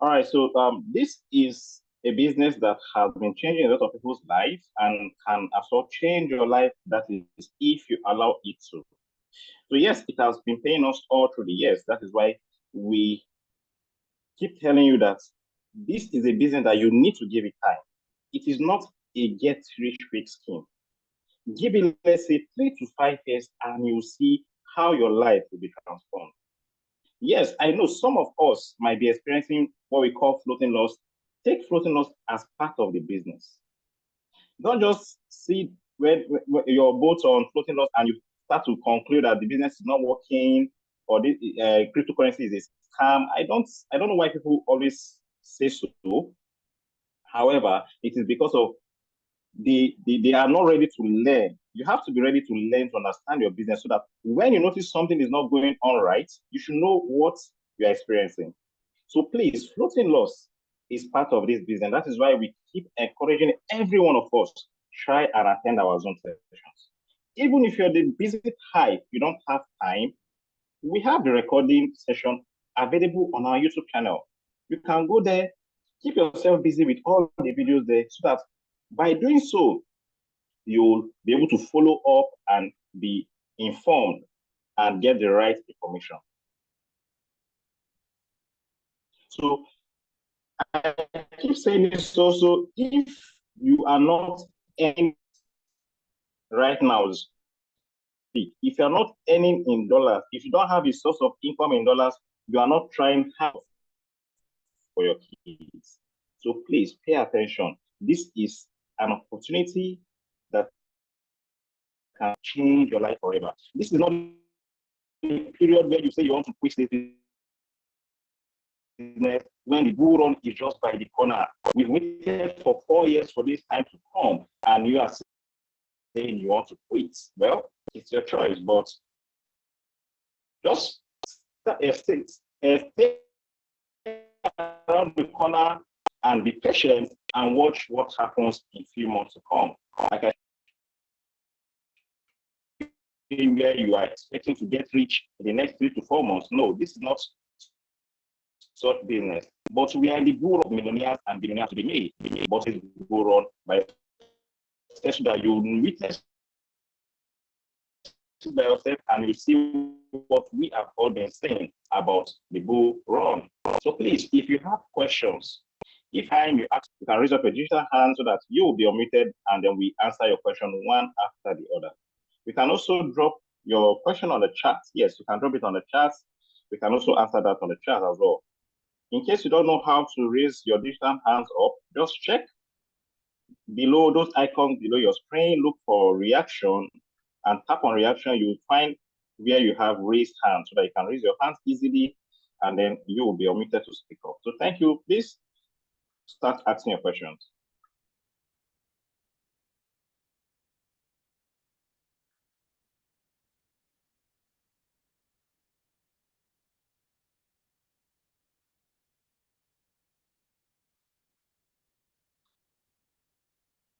All right, so this is a business that has been changing a lot of people's lives and can also change your life. That is, if you allow it to. So yes, it has been paying us all through the years. That is why we keep telling you that this is a business that you need to give it time. It is not a get rich quick scheme. Give it, let's say, 3 to 5 years, and you'll see how your life will be transformed. Yes, I know some of us might be experiencing what we call floating loss. Take floating loss as part of the business. Don't just see when your boat on floating loss and you start to conclude that the business is not working or the cryptocurrency is a scam. I don't know why people always say so. However, it is because of they are not ready to learn. You have to be ready to learn to understand your business so that when you notice something is not going on right, you should know what you're experiencing. So please, floating loss is part of this business. That is why we keep encouraging every one of us try and attend our Zoom sessions. Even if you're the busy type, you don't have time, we have the recording session available on our YouTube channel. You can go there, keep yourself busy with all the videos there so that by doing so, you'll be able to follow up and be informed and get the right information. So I keep saying this also, if you are not earning right now, if you're not earning in dollars, if you don't have a source of income in dollars, you are not trying hard for your kids. So please pay attention. This is an opportunity that can change your life forever. This is not a period where you say you want to quit this business when the bull run is just by the corner. We've waited for 4 years for this time to come, and you are saying you want to quit. Well, it's your choice, but just stay around the corner and be patient and watch what happens in a few months to come. Like I said, where you are expecting to get rich in the next 3 to 4 months. No, this is not such business. But we are in the bull of millionaires and billionaires to be made. But it's bull run by such that you witness by yourself and you see what we have all been saying about the bull run. So please, if you have questions, if you ask, you can raise up a digital hand so that you will be omitted and then we answer your question one after the other. You can also drop your question on the chat. Yes, you can drop it on the chat. We can also answer that on the chat as well. In case you don't know how to raise your digital hands up, just check below those icons below your screen, look for reaction and tap on reaction. You'll find where you have raised hands so that you can raise your hands easily and then you will be omitted to speak up. So thank you. Please start asking your questions.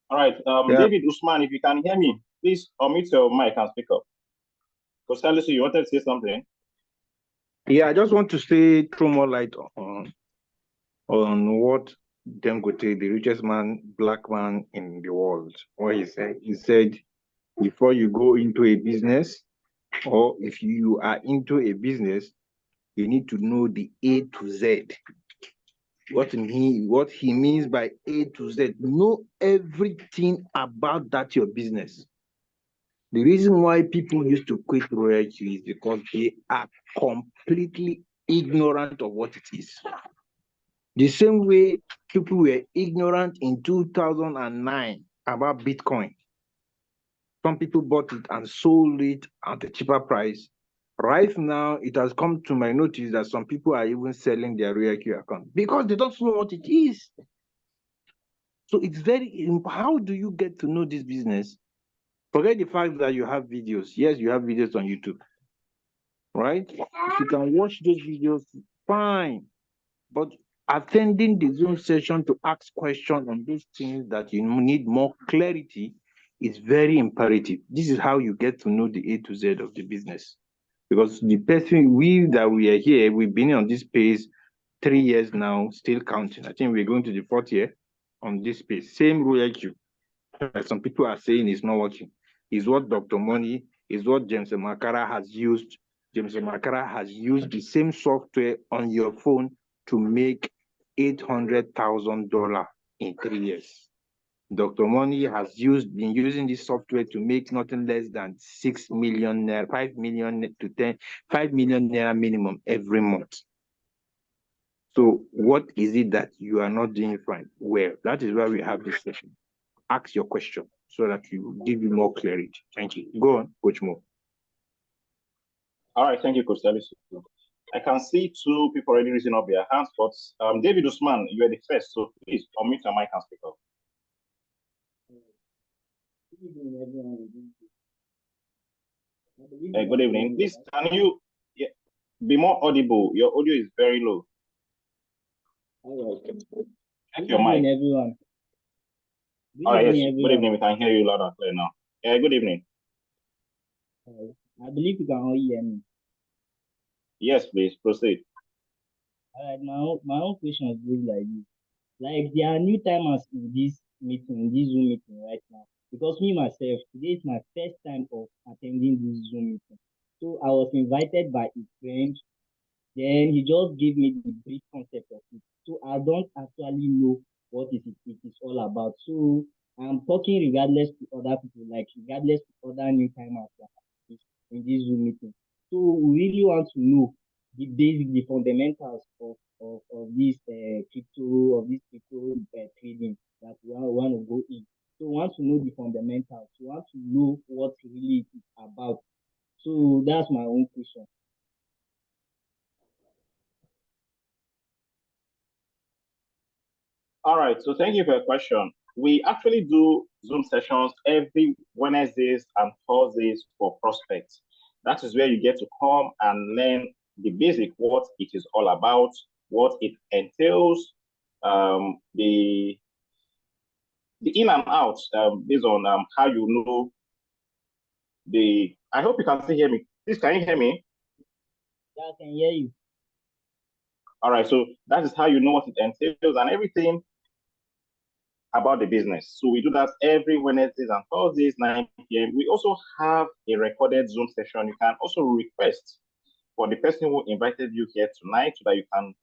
All right, David Usman, if you can hear me, please unmute your mic and speak up. Costello, you wanted to say something? Yeah, I just want to throw more light on what Dangote, the richest black man in the world, what he said. He said, before you go into a business, or if you are into a business, you need to know the A to Z. What he means by A to Z, know everything about that your business. The reason why people used to quit royalty is because they are completely ignorant of what it is. The same way people were ignorant in 2009 about Bitcoin. Some people bought it and sold it at a cheaper price. Right now, it has come to my notice that some people are even selling their RealQ account because they don't know what it is. So it's how do you get to know this business? Forget the fact that you have videos. Yes, you have videos on YouTube, right? If you can watch those videos, fine. But attending the Zoom session to ask questions on those things that you need more clarity is very imperative. This is how you get to know the A to Z of the business. Because the person, we are here, we've been on this space 3 years now, still counting. I think we're going to the 4th year on this space. Same rule IQ. Some people are saying it's not working. Is what Dr. Money, is what James Makara has used. James Makara has used the same software on your phone to make $800,000 in 3 years. Dr. Money has been using this software to make nothing less than 6 million naira, 5 million to 5 million naira minimum every month. So what is it that you are not doing fine? Well, that is why we have this session. Ask your question so that we will give you more clarity. Thank you. Go on, Coach Mo. All right, thank you, Coach Salisu. I can see 2 people already raising up their hands, but David Usman, you are the first, so please unmute your mic and speak up. Good evening. Please, can you be more audible? Your audio is very low. Check your mic. Everyone. All right, yes. Good evening. We can hear you loud and clear now. Good evening. I believe you can all hear me. Yes, please proceed. All right, my own question is really like this. Like, there are new timers in this meeting, in this Zoom meeting right now. Because me myself, today is my first time of attending this Zoom meeting. So I was invited by a friend. Then he just gave me the brief concept of it. So I don't actually know what it is all about. So I'm talking regardless to other people, like regardless to other new timers in this Zoom meeting. So we really want to know the basic, the fundamentals of this crypto trading that we want to go in. So we want to know the fundamentals. We want to know what really it is about. So that's my own question. All right, so thank you for your question. We actually do Zoom sessions every Wednesdays and Thursdays for prospects. That is where you get to come and learn the basic, what it is all about, what it entails, the in and out, based on how you know the. I hope you can still hear me. Please, can you hear me? Yeah, I can hear you. All right, so that is how you know what it entails and everything about the business. So we do that every Wednesdays and Thursdays, 9 p.m. We also have a recorded Zoom session. You can also request for the person who invited you here tonight so that you can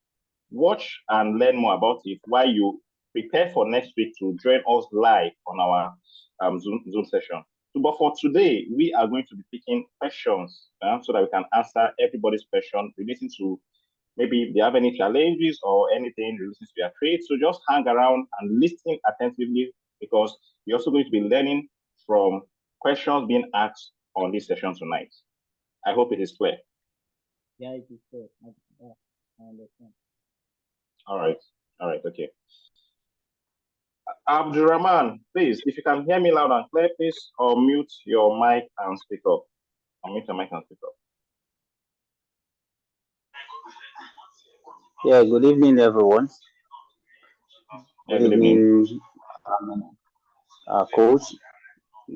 watch and learn more about it while you prepare for next week to join us live on our Zoom session. So, but for today, we are going to be picking questions so that we can answer everybody's question relating to maybe if they have any challenges or anything related to their trade. So just hang around and listen attentively because you're also going to be learning from questions being asked on this session tonight. I hope it is clear. Yeah, it is clear. Yeah, I understand. All right, okay. Abdurrahman, please, if you can hear me loud and clear, please unmute your mic and speak up. Unmute your mic and speak up. Yeah, good evening, everyone. Yeah, good evening. Coach.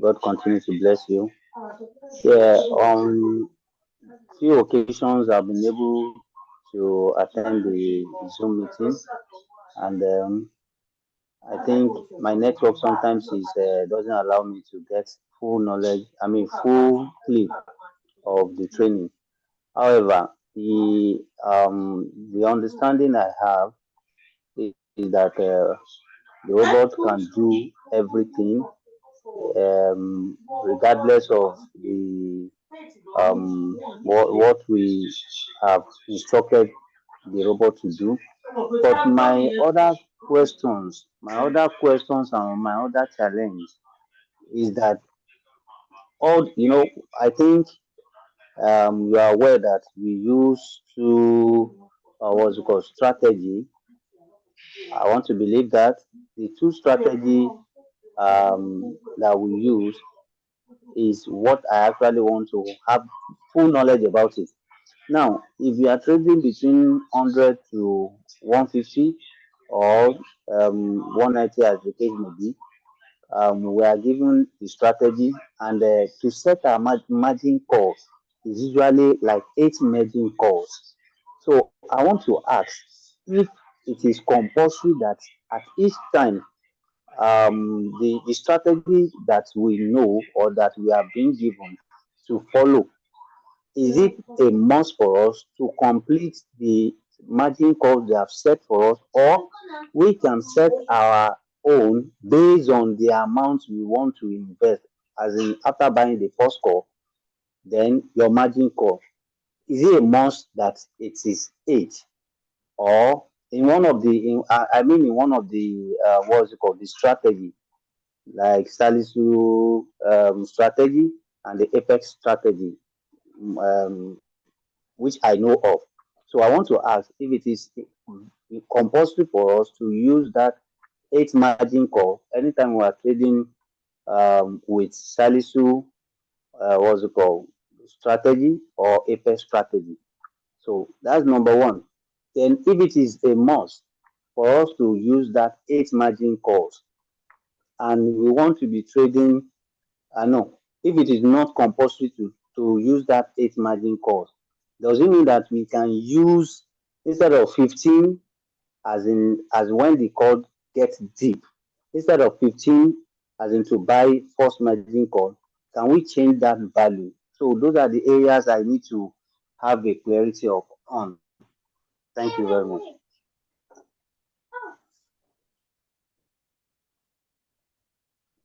God continue to bless you. Yeah, on few occasions I've been able to attend the Zoom meeting, and I think my network sometimes doesn't allow me to get full knowledge. I mean, full clip of the training. However, the understanding I have is that the robot can do everything, regardless of the what we have instructed the robot to do. But my other questions and my other challenge is that I think you are aware that we use what's it called, strategy. I want to believe that the two strategy that we use is what I actually want to have full knowledge about it. Now, if you are trading between 100 to 150 or 190 as the case may be, we are given the strategy, and to set our margin calls is usually like 8 margin calls. So I want to ask, if it is compulsory that at each time the strategy that we know or that we are being given to follow, is it a must for us to complete the margin calls they have set for us, or we can set our own based on the amount we want to invest? As in, after buying the first call, then your margin call, is it a must that it is 8, or in one of the I mean in one of the what's it called, the strategy, like Salisu strategy and the Apex strategy, um, which I know of. So I want to ask if it is compulsory for us to use that 8 margin call anytime we are trading with Salisu, what's it called, strategy or Apex strategy. So that's number one. Then if it is a must for us to use that 8 margin calls, and we want to be trading, I know, if it is not compulsory to use that 8 margin calls, does it mean that we can use, instead of 15, as when the call gets deep, instead of 15 as in to buy first margin call, can we change that value? So those are the areas I need to have a clarity of on. Thank you very much.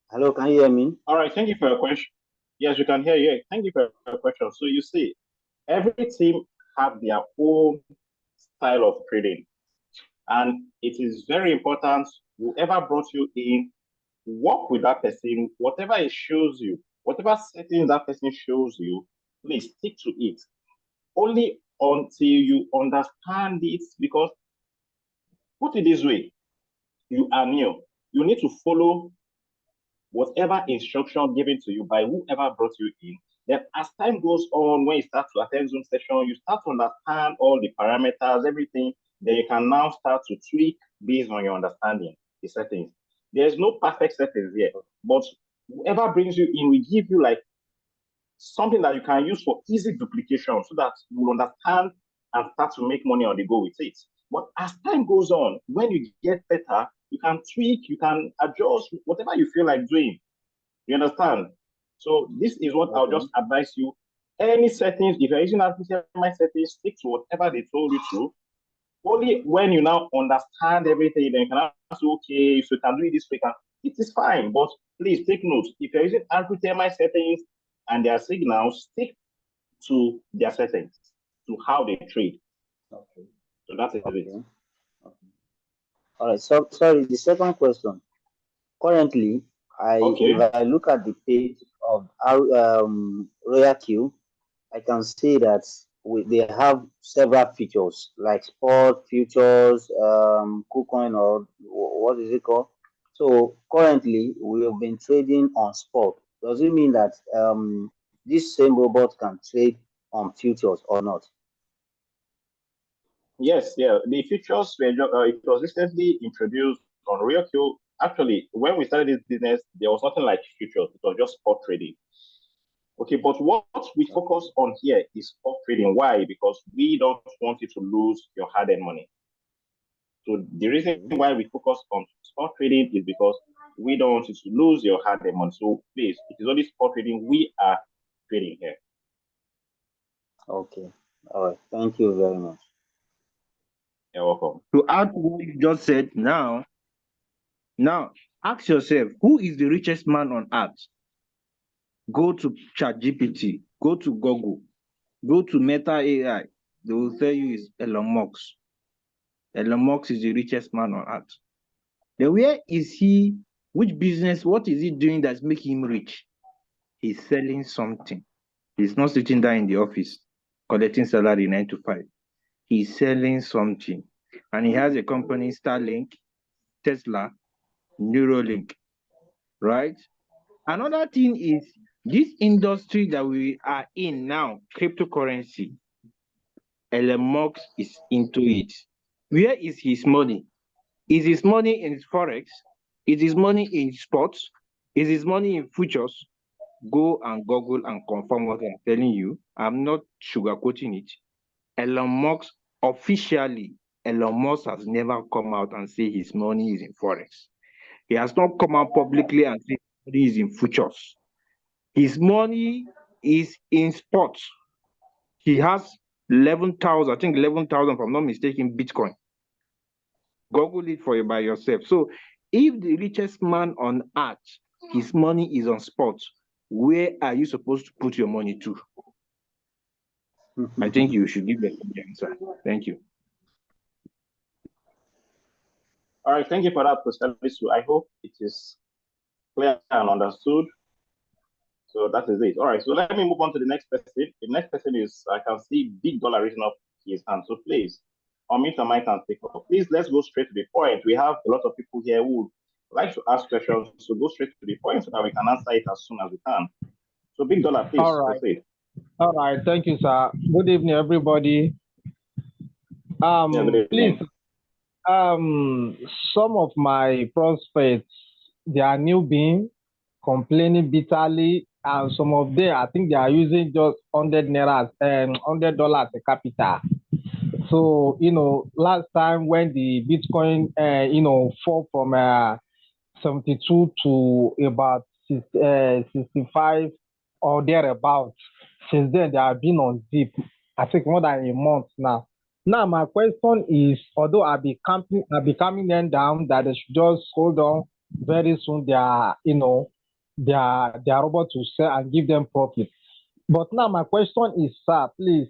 Hello, can you hear me? All right, thank you for your question. Yes, you can hear you. Thank you for your question. So you see, every team have their own style of trading, and it is very important. Whoever brought you in, work with that person. Whatever it shows you, whatever settings that person shows you, please stick to it. Only until you understand it, because put it this way, you are new. You need to follow whatever instruction given to you by whoever brought you in. Then as time goes on, when you start to attend Zoom session, you start to understand all the parameters, everything. Then you can now start to tweak based on your understanding the settings. There's no perfect settings here, but whoever brings you in will give you like something that you can use for easy duplication so that you will understand and start to make money on the go with it. But as time goes on, when you get better, you can tweak, you can adjust whatever you feel like doing. You understand? So this is what I'll just advise you. Any settings, if you're using RPCMI settings, stick to whatever they told you to. Only when you now understand everything, then you can ask, okay, if you can do it this way, it is fine. But please take note, if you're using RPTMI settings and their signals, stick to their settings, to how they trade. Okay. So that's it. Okay. All right. So sorry, the second question. Currently, if I look at the page of our Royal Q, I can see that they have several features like sport futures, KuCoin, or what is it called? So currently, we have been trading on sport. Does it mean that this same robot can trade on futures or not? Yes, yeah. The features were it was recently introduced on RealQ. Actually, when we started this business, there was nothing like futures. It was just spot trading. Okay, but what we focus on here is spot trading. Why? Because we don't want you to lose your hard-earned money. So the reason why we focus on spot trading is because we don't want you to lose your hard-earned money. So please, it is only spot trading we are trading here. Okay. All right. Thank you very much. You're welcome. To add to what you just said, now ask yourself, who is the richest man on earth? Go to ChatGPT, go to Google, go to Meta AI. They will tell you it's Elon Musk. Elon Musk is the richest man on earth. Then where is he? Which business? What is he doing that's making him rich? He's selling something. He's not sitting down in the office collecting salary 9 to 5. He's selling something. And he has a company, Starlink, Tesla, Neuralink, right? Another thing is this industry that we are in now, cryptocurrency. Elon Musk is into it. Where is his money? Is his money in Forex? Is his money in sports? Is his money in futures? Go and Google and confirm what I'm telling you. I'm not sugarcoating it. Elon Musk officially, Elon Musk has never come out and say his money is in forex. He has not come out publicly and say his money is in futures. His money is in sports. He has 11,000, I think 11,000, if I'm not mistaken, Bitcoin. Google it for you by yourself. So if the richest man on earth, his money is on sports, where are you supposed to put your money to? I think you should give the answer. Thank you. All right, thank you for that, Professor. I hope it is clear and understood. So that is it. All right, so let me move on to the next person. The next person is, I can see Big Dollar raising up his hand. So please, unmute your mic and take off. Please, let's go straight to the point. We have a lot of people here who would like to ask questions, so go straight to the point so that we can answer it as soon as we can. So Big Dollar, please proceed. All right, thank you, sir. Good evening, everybody. Please, some of my prospects, they are newbie, complaining bitterly, and some of them, I think they are using just $100 as a capital. So, last time when the Bitcoin, fall from 72 to about 65 or thereabouts, since then they have been on dip, I think more than a month now. Now my question is, although I'll be coming them down, that they should just hold on. Very soon they are able to sell and give them profit. But now my question is, sir, please,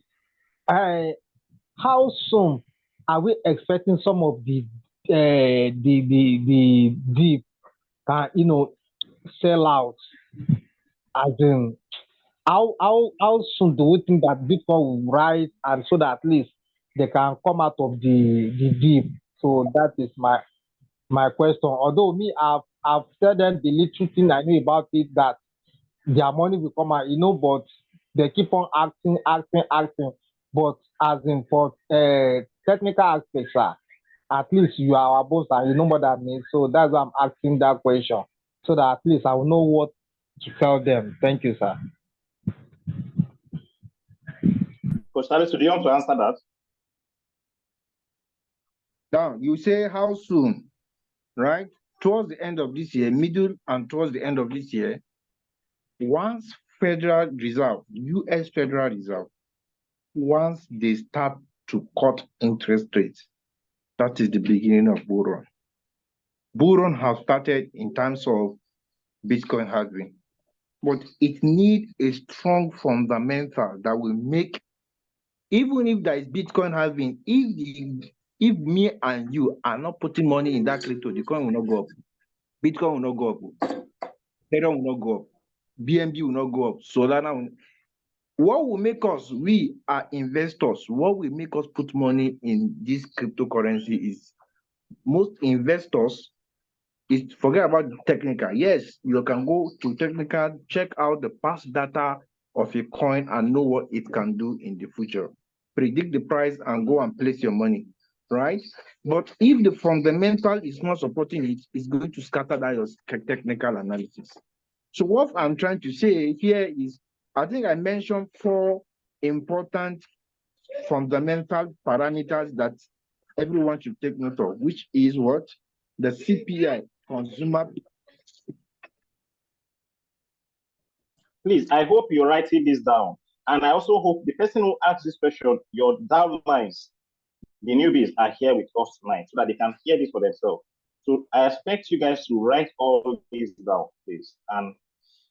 how soon are we expecting some of the dip sell out? As in, how soon do we think that Bitcoin will rise, and so that at least they can come out of the dip? So that is my question. Although me, I've said them the little thing I know about it, that their money will come out, but they keep on acting. But as in for technical aspects, sir, at least you are our boss and you know more than me. So that's why I'm asking that question, so that at least I will know what to tell them. Thank you, sir. Coach Salisu, do you want to answer that? Now, you say how soon, right? Towards the end of this year, middle and towards the end of this year, once Federal Reserve, US Federal Reserve, once they start to cut interest rates, that is the beginning of bull run. Bull run has started in terms of Bitcoin halving, but it needs a strong fundamental that will make, even if there is Bitcoin halving, if me and you are not putting money in that crypto, the coin will not go up. Bitcoin will not go up. Ethereum will not go up. BNB will not go up. Solana will... What will make us, we are investors, what will make us put money in this cryptocurrency is, most investors is forget about the technical. Yes, you can go to technical, check out the past data of a coin and know what it can do in the future. Predict the price and go and place your money, right? But if the fundamental is not supporting it, it's going to scatter that your technical analysis. So what I'm trying to say here is, I think I mentioned 4 important fundamental parameters that everyone should take note of, which is what? The CPI, consumer. Please, I hope you're writing this down. And I also hope the person who asked this question, your downlines, the newbies, are here with us tonight so that they can hear this for themselves. So I expect you guys to write all these down, please, and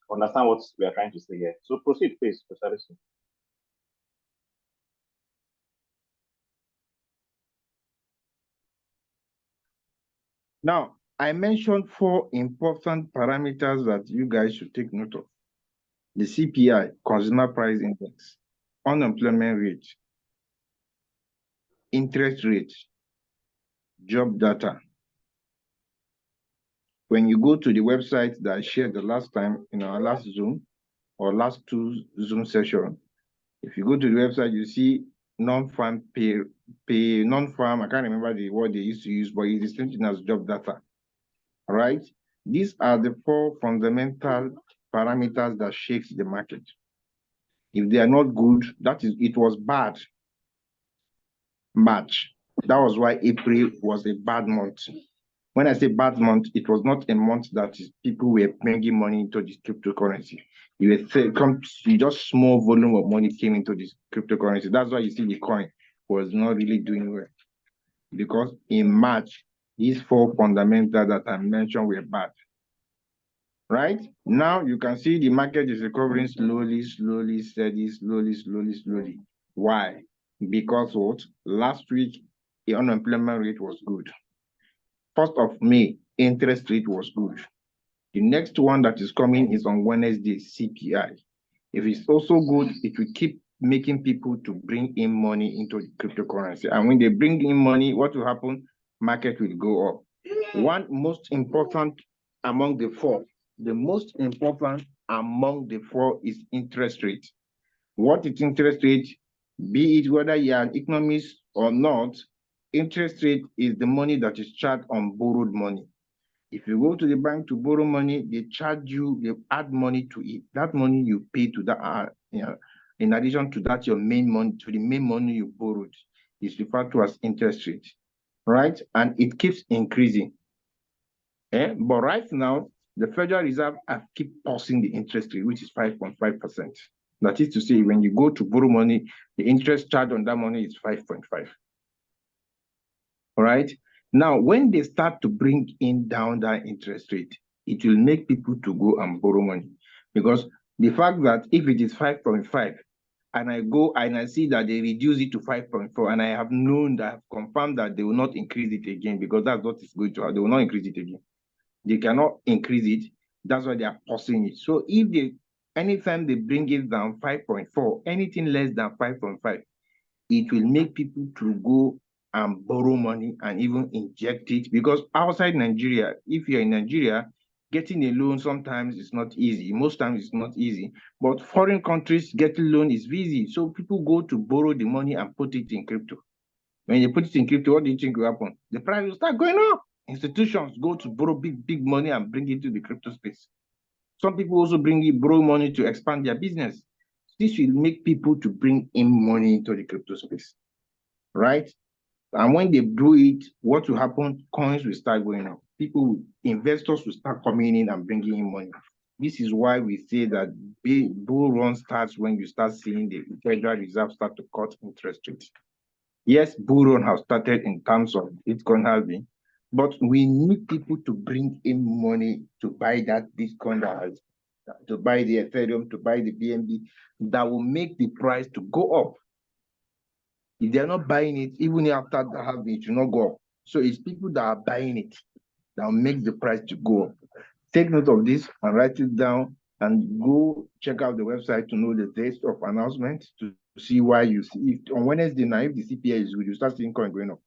understand what we are trying to say here. So proceed, please, Professor. Now, I mentioned 4 important parameters that you guys should take note of. The CPI, Consumer Price Index, unemployment rate, interest rate, job data. When you go to the website that I shared the last time in our last Zoom or last 2 Zoom sessions, if you go to the website, you see non-farm pay, non-farm, I can't remember the word they used to use, but it's the same thing as job data. All right? These are the 4 fundamental parameters that shakes the market. If they are not good, that is, it was bad March. That was why April was a bad month. When I say bad month, it was not a month that people were bringing money into this cryptocurrency. You just small volume of money came into this cryptocurrency. That's why you see the coin was not really doing well. Because in March, these 4 fundamentals that I mentioned were bad. Right? Now you can see the market is recovering slowly, steady, slowly. Why? Because what? Last week, the unemployment rate was good. 1st of May, interest rate was good. The next one that is coming is on Wednesday, CPI. If it's also good, it will keep making people to bring in money into the cryptocurrency. And when they bring in money, what will happen? Market will go up. One most important among the 4, the most important among the 4 is interest rate. What is interest rate? Be it whether you are an economist or not, interest rate is the money that is charged on borrowed money. If you go to the bank to borrow money, they charge you, they add money to it. That money you pay to that, in addition to that, your main money, to the main money you borrowed, is referred to as interest rate, right? And it keeps increasing. But right now, the Federal Reserve have keep pausing the interest rate, which is 5.5%. That is to say, when you go to borrow money, the interest charge on that money is 5.5. All right. Now, when they start to bring in down that interest rate, it will make people to go and borrow money. Because the fact that if it is 5.5, and I go and I see that they reduce it to 5.4, and I have known that, I've confirmed that they will not increase it again, because that's what is going to happen. They will not increase it again. They cannot increase it. That's why they are pausing it. So if they, anytime they bring it down 5.4, anything less than 5.5, it will make people to go and borrow money and even inject it, because outside Nigeria, if you're in Nigeria, getting a loan sometimes is not easy. Most times it's not easy, but foreign countries getting loan is easy. So people go to borrow the money and put it in crypto. When you put it in crypto, what do you think will happen? The price will start going up. Institutions go to borrow big money and bring it to the crypto space. Some people also borrow money to expand their business. This will make people to bring in money into the crypto space, right? And when they do it, what will happen? Coins will start going up. Investors will start coming in and bringing in money. This is why we say that bull run starts when you start seeing the Federal Reserve start to cut interest rates. Yes, bull run has started in terms of Bitcoin halving, but we need people to bring in money to buy that Bitcoin to buy the Ethereum, to buy the BNB, that will make the price to go up. If they're not buying it, even after the halving, it will not go up. So it's people that are buying it that will make the price to go up. Take note of this and write it down, and go check out the website to know the dates of announcement, to see why you see it. On Wednesday night, if the CPI is good, you start seeing coin going up.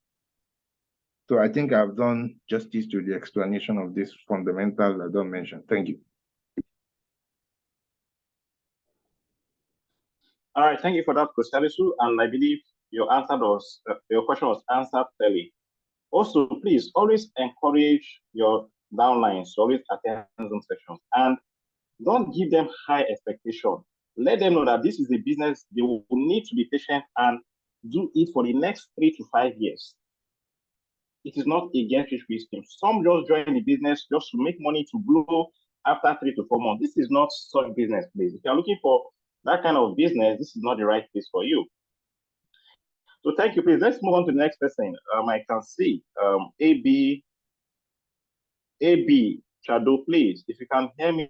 So I think I've done justice to the explanation of this fundamental I don't mention. Thank you. All right, thank you for that, Coach Salisu, and I believe your question was answered clearly. Also, please always encourage your downlines to always attend Zoom sessions, and don't give them high expectation. Let them know that this is a business they will need to be patient and do it for the next 3 to 5 years. It is not a get rich quick scheme. Some just join the business just to make money to blow after 3 to 4 months. This is not such business, please. If you're looking for that kind of business, this is not the right place for you. So thank you, please. Let's move on to the next person. I can see AB Shadow, please. If you can hear me,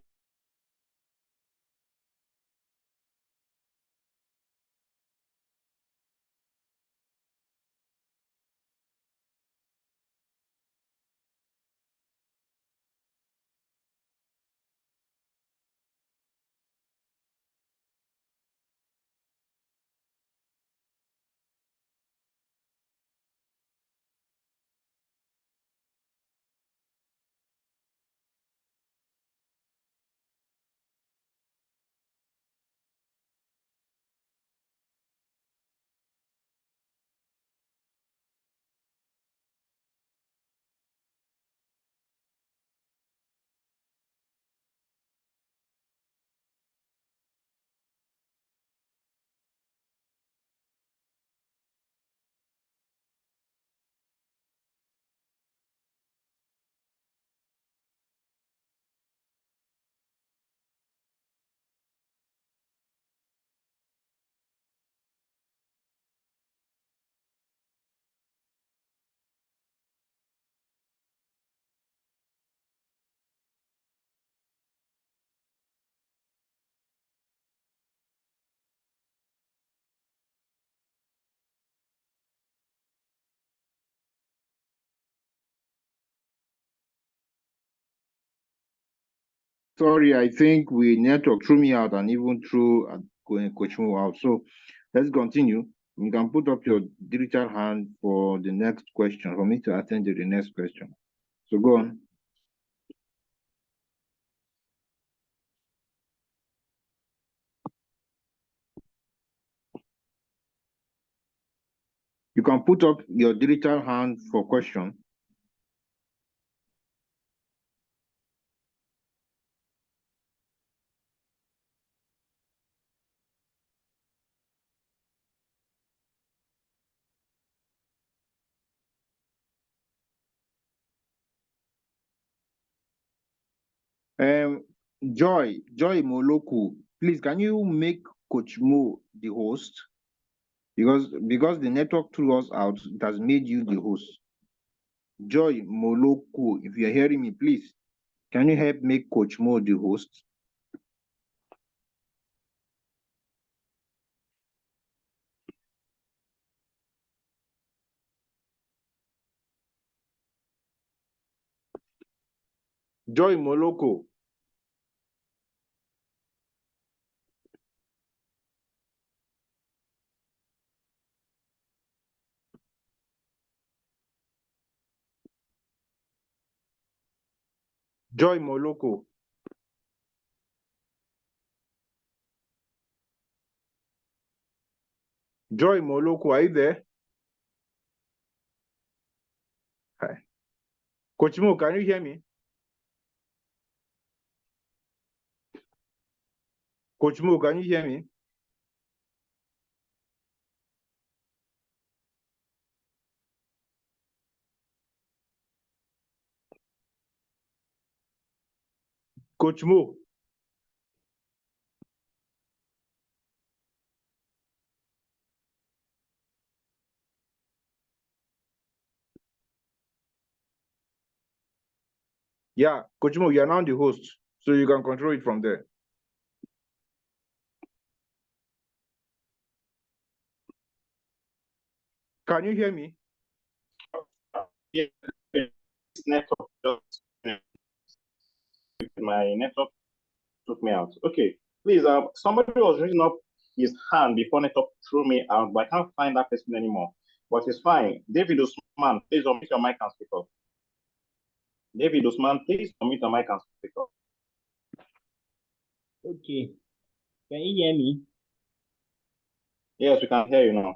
Sorry, I think we network threw me out and even threw Coach Mo out. So let's continue. You can put up your digital hand for the next question, for me to attend to the next question. So go on. You can put up your digital hand for question. Joy Moloku, please, can you make Coach Mo the host? Because the network threw us out, it has made you the host. Joy Moloku, if you're hearing me, please, can you help make Coach Mo the host? Joy Moloko. Joy Moloko. Joy Moloko, are you there? Hi. Coach Mo, can you hear me? Coach Mo, can you hear me? Coach Mo. Yeah, Coach Mo, you are now the host, so you can control it from there. Can you hear me? Yeah, network just my network took me out. Okay, please, somebody was raising up his hand before network threw me out, but I can't find that person anymore. But it's fine. David Usman, please unmute your mic and speak up. David Usman, please unmute your mic and speak up. Okay. Can you hear me? Yes, we can hear you now.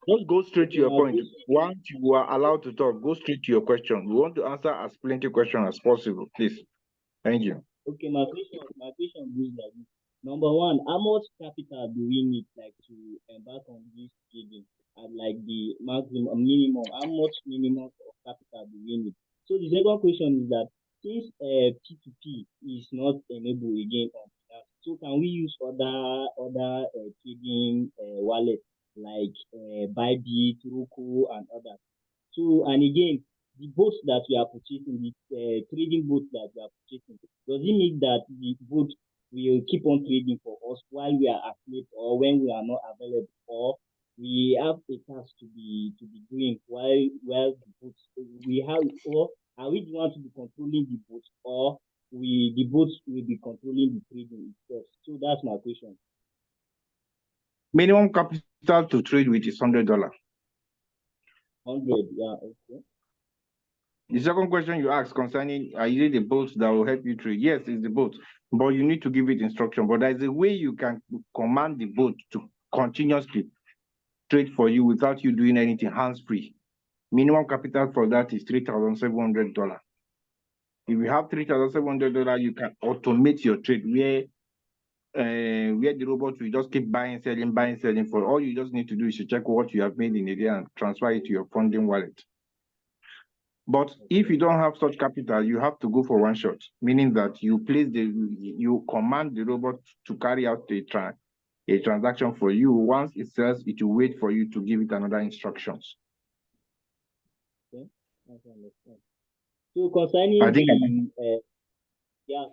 Just go straight to your point. Once you are allowed to talk, go straight to your question. We want to answer as plenty of questions as possible, please. Thank you. Okay, my question goes like this. Number one, how much capital do we need like to embark on this trading at like the maximum minimum? How much minimum of capital do we need? So the second question is that since P2P is not enabled again on Binance, so can we use other trading wallets like Bybit, Roku, and others? So and again, the boats that we are purchasing, the trading boats that we are purchasing, does it mean that the boat will keep on trading for us while we are asleep or when we are not available, or we have a task to be doing while the boats we have, or are we the ones to be controlling the boats, or the boats will be controlling the trading itself? So that's my question. Minimum capital to trade with is $100. 100, yeah, okay. The second question you asked concerning, are you the boats that will help you trade? Yes, it's the boat, but you need to give it instruction. But there's a way you can command the boat to continuously trade for you without you doing anything hands-free. Minimum capital for that is $3,700. If you have $3,700, you can automate your trade where the robot will just keep buying, selling. For all you just need to do is to check what you have made in a day and transfer it to your funding wallet. But if you don't have such capital, you have to go for one shot, meaning that you command the robot to carry out a transaction for you. Once it sells, it will wait for you to give it another instructions. Okay, I understand. So concerning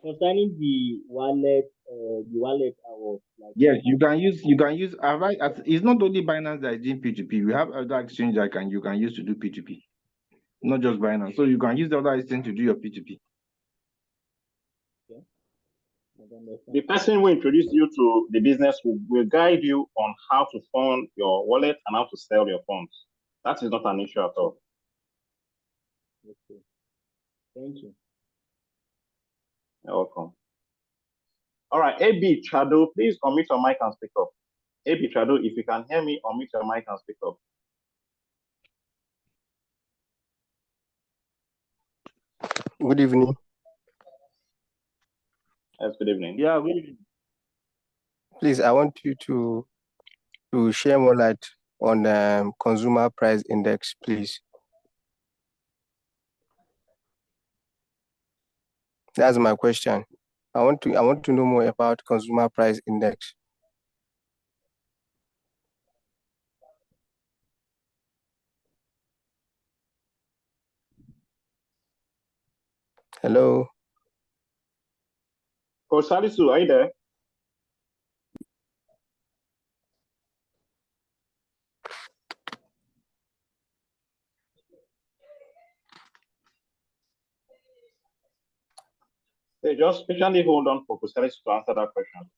concerning the wallet I was like. Yes, you can use. It's not only Binance that is doing P2P. We have other exchange you can use to do P2P, not just Binance. So you can use the other exchange to do your P2P. Okay. The person who introduced you to the business will guide you on how to fund your wallet and how to sell your funds. That is not an issue at all. Okay. Thank you. You're welcome. All right, AB Chado, please unmute your mic and speak up. AB Chado, if you can hear me, unmute your mic and speak up. Good evening. Yes, good evening. Yeah, good evening. Please, I want you to share more light on consumer price index, please. That's my question. I want to know more about consumer price index. Hello. Coach Salisu, are you there? Hey, just patiently hold on for Coach Salisu to answer that question.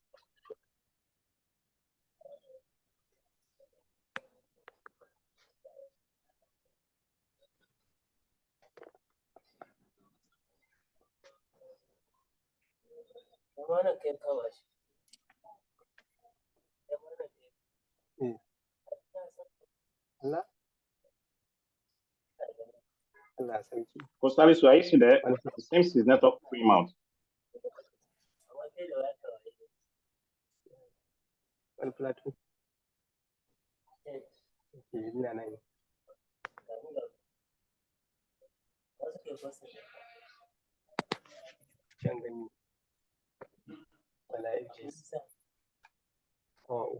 Coach Salisu, are you still there? It seems his network came out. Oh.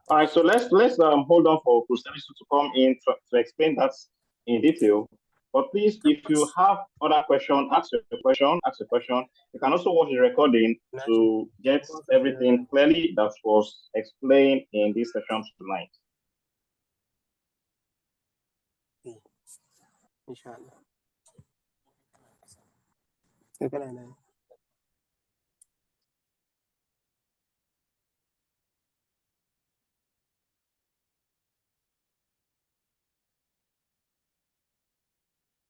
All right, so let's hold on for Coach Salisu to come in to explain that in detail. But please, if you have other questions, ask a question. You can also watch the recording to get everything clearly that was explained in this session tonight.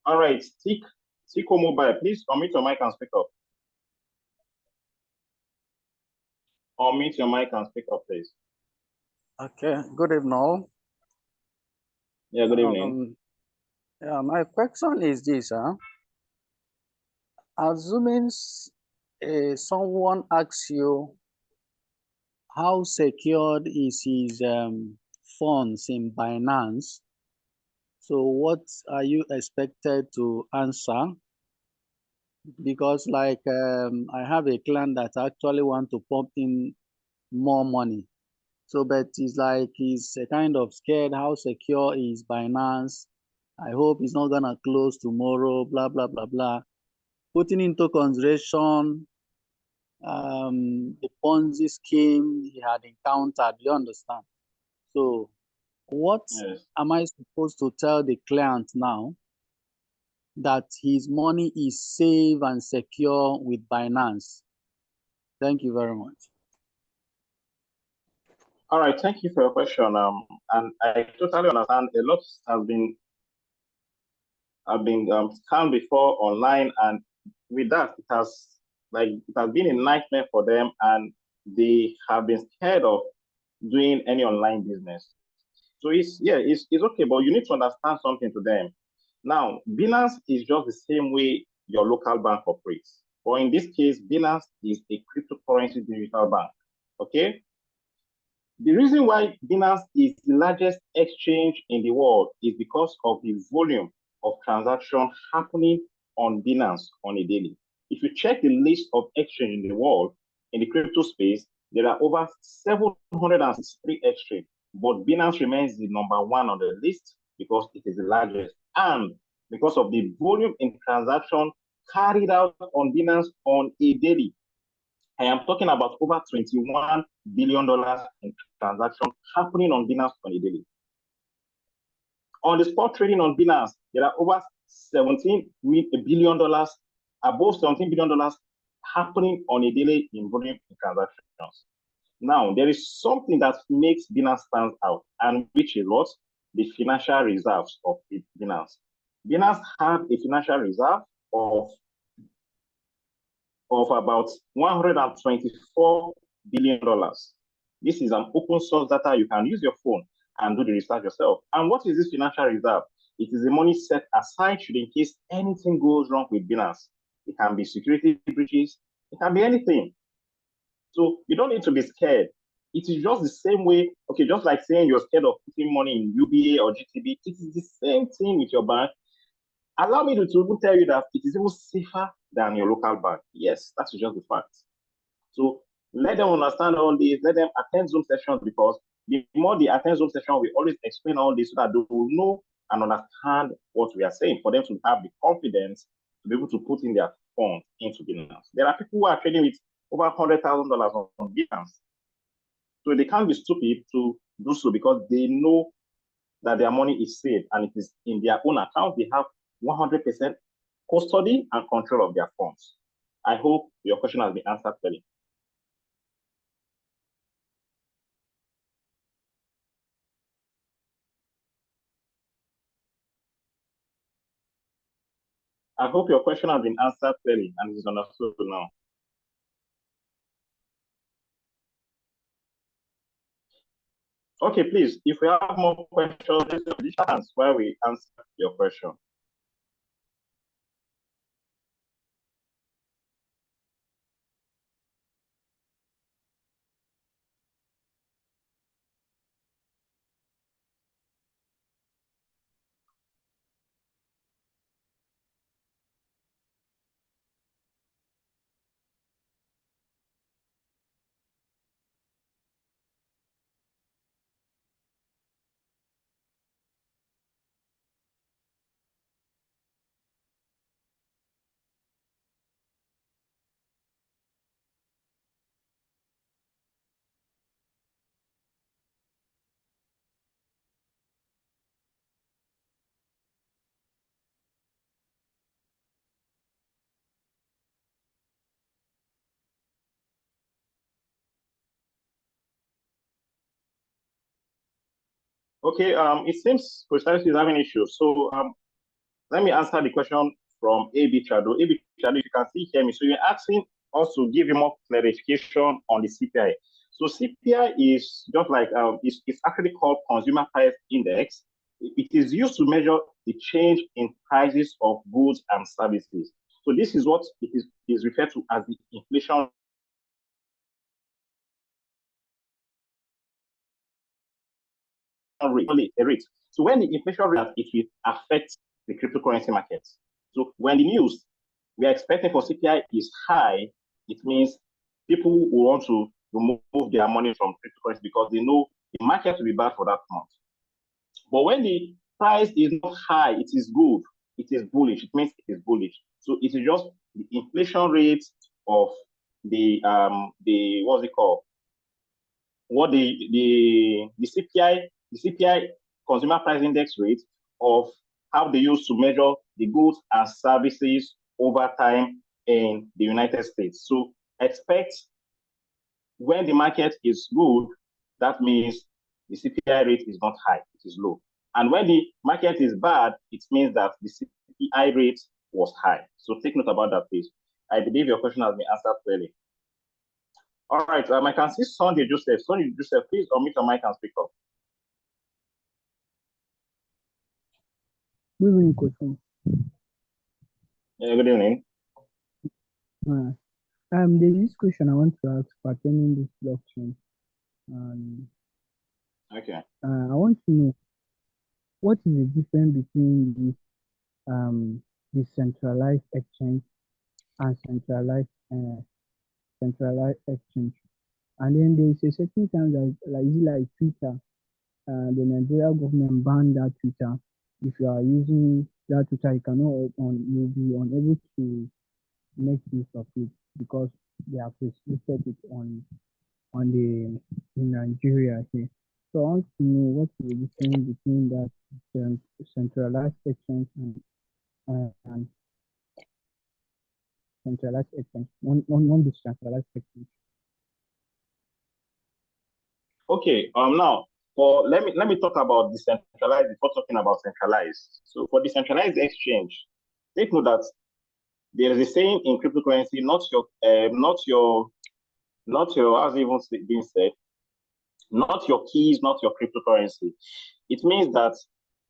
All right, Tico Mobile, please unmute your mic and speak up. Unmute your mic and speak up, please. Okay, good evening all. Yeah, good evening. Yeah, my question is this, assuming someone asks you how secured is his funds in Binance, so what are you expected to answer? Because like I have a client that actually want to pump in more money. So, but it's like he's kind of scared how secure is Binance. I hope it's not gonna close tomorrow, blah, blah, blah, blah. Putting into consideration the Ponzi scheme he had encountered, you understand? So what am I supposed to tell the client now that his money is safe and secure with Binance? Thank you very much. All right, thank you for your question. And I totally understand a lot have been scammed before online, and with that, it has been a nightmare for them, and they have been scared of doing any online business. So it's okay, but you need to understand something to them. Now, Binance is just the same way your local bank operates. Or in this case, Binance is a cryptocurrency digital bank. Okay? The reason why Binance is the largest exchange in the world is because of the volume of transactions happening on Binance on a daily. If you check the list of exchanges in the world, in the crypto space, there are over 763 exchanges, but Binance remains the number one on the list because it is the largest and because of the volume in transactions carried out on Binance on a daily. I am talking about over $21 billion in transactions happening on Binance on a daily. On the spot trading on Binance, there are over $17 billion, above $17 billion happening on a daily in volume transactions. Now, there is something that makes Binance stand out, and which is what? The financial reserves of Binance. Binance had a financial reserve of about $124 billion. This is an open source data. You can use your phone and do the research yourself. And what is this financial reserve? It is the money set aside should in case anything goes wrong with Binance. It can be security breaches. It can be anything. So you don't need to be scared. It is just the same way, okay, just like saying you're scared of putting money in UBA or GTB, it is the same thing with your bank. Allow me to even tell you that it is even safer than your local bank. Yes, that's just the fact. So let them understand all this, let them attend Zoom sessions, because the more they attend Zoom session, we always explain all this so that they will know and understand what we are saying, for them to have the confidence to be able to put in their funds into Binance. There are people who are trading with over $100,000 on Binance. So they can't be stupid to do so, because they know that their money is safe and it is in their own account. They have 100% custody and control of their funds. I hope your question has been answered clearly. I hope your question has been answered clearly and is understood now. Okay, please, if we have more questions, this chance while we answer your question. Okay, it seems Precisely is having issues. So let me answer the question from AB Chado. AB Chado, if you can still hear me. So you're asking us to give you more clarification on the CPI. So CPI is just like, it's actually called Consumer Price Index. It is used to measure the change in prices of goods and services. So this is what it is referred to as the inflation rate. So when the inflation rate, it will affect the cryptocurrency markets. So when the news we are expecting for CPI is high, it means people will want to remove their money from cryptocurrency because they know the market will be bad for that month. But when the price is not high, it is good. It is bullish. It means it is bullish. So it is just the inflation rate of the what's it called? What the CPI consumer price index rate of how they use to measure the goods and services over time in the United States. So expect when the market is good, that means the CPI rate is not high, it is low. And when the market is bad, it means that the CPI rate was high. So take note about that, please. I believe your question has been answered clearly. All right, I can see Sunday Joseph. Sunday Joseph, please unmute your mic and speak up. Good evening, Coach. Yeah, good evening. There's this question I want to ask pertaining this blockchain. Okay. I want to know what is the difference between this decentralized exchange and centralized exchange. And then there is a certain time like Twitter, the Nigeria government banned that Twitter. If you are using that Twitter, you'll be unable to make use of it because they have restricted it on in Nigeria here. So I want to know what is the difference between that centralized exchange and centralized exchange, non-decentralized exchange. Okay. Now, let me talk about decentralized before talking about centralized. So for decentralized exchange, take note that there is a saying in cryptocurrency, not your, as even being said, not your keys, not your cryptocurrency. It means that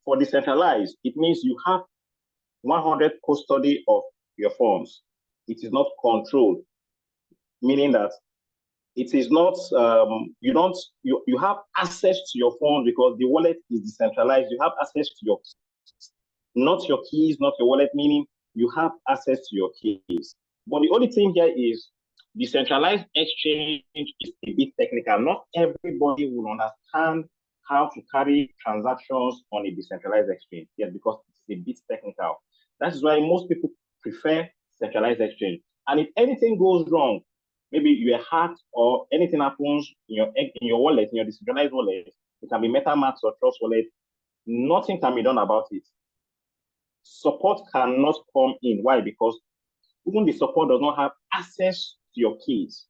for decentralized, it means you have 100 custody of your funds. It is not controlled, meaning that it is not you have access to your phone because the wallet is decentralized. You have access to your not your keys, not your wallet, meaning you have access to your keys. But the only thing here is decentralized exchange is a bit technical. Not everybody will understand how to carry transactions on a decentralized exchange. Yes, because it's a bit technical. That is why most people prefer centralized exchange. And if anything goes wrong, maybe you are hacked or anything happens in your wallet, in your decentralized wallet, it can be MetaMask or Trust Wallet, nothing can be done about it. Support cannot come in. Why? Because even the support does not have access to your keys.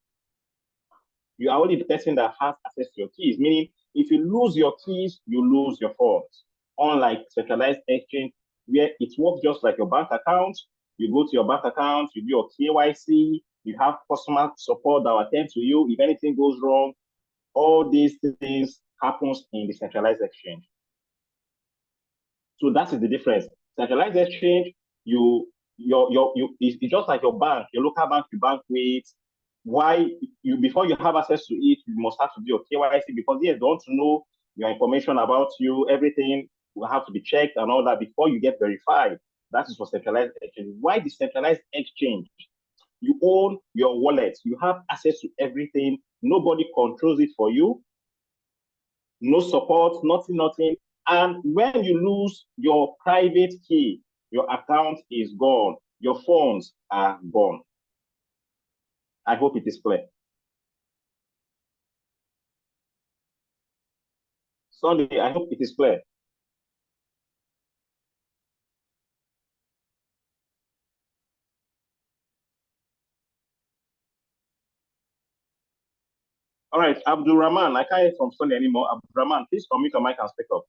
You are only the person that has access to your keys, meaning if you lose your keys, you lose your funds. Unlike centralized exchange, where it works just like your bank account, you go to your bank account, you do your KYC, you have customer support that will attend to you. If anything goes wrong, all these things happens in the centralized exchange. So that is the difference. Centralized exchange, it's just like your bank, your local bank you bank with. Why before you have access to it, you must have to do your KYC because yes, they want to know your information about you, everything will have to be checked and all that before you get verified. That is for centralized exchange. Why the centralized exchange? You own your wallet, you have access to everything, nobody controls it for you, no support, nothing. And when you lose your private key, your account is gone, your funds are gone. I hope it is clear. Sunday, I hope it is clear. All right, Abdul Rahman, I can't hear from Sunday anymore. Abdul Rahman, please unmute your mic and speak up.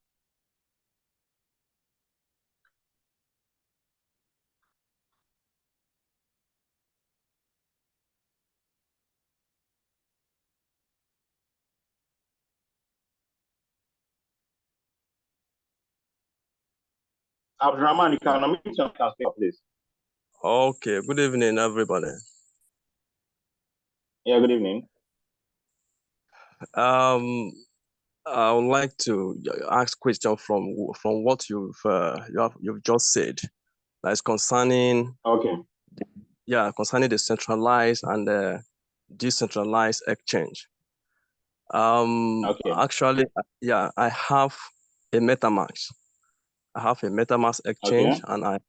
Abdul Rahman, you can unmute your mic and speak up, please. Okay, good evening, everybody. Yeah, good evening. I would like to ask question from what you've just said. That's concerning concerning the centralized and the decentralized exchange. Actually, I have a MetaMask. I have a MetaMask exchange, and I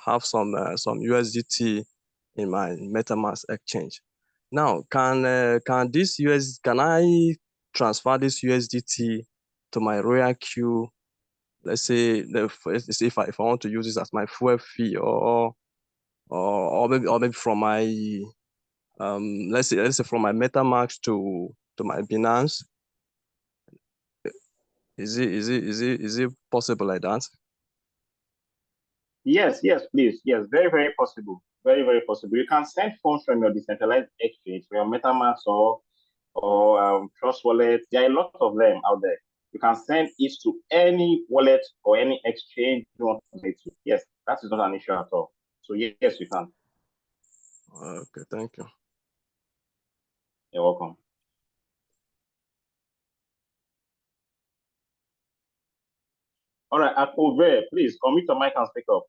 have some USDT in my MetaMask exchange. Now, can I transfer this USDT to my RoyalQ? Let's say if I want to use this as my fuel fee, or maybe from my let's say from my MetaMask to my Binance. Is it possible like that? Yes, please. Yes, very, very possible. Very, very possible. You can send funds from your decentralized exchange, from your MetaMask or Trust Wallet. There are a lot of them out there. You can send it to any wallet or any exchange you want to send it to. Yes, that is not an issue at all. So yes, you can. Okay, thank you. You're welcome. All right, Akove, please unmute your mic and speak up.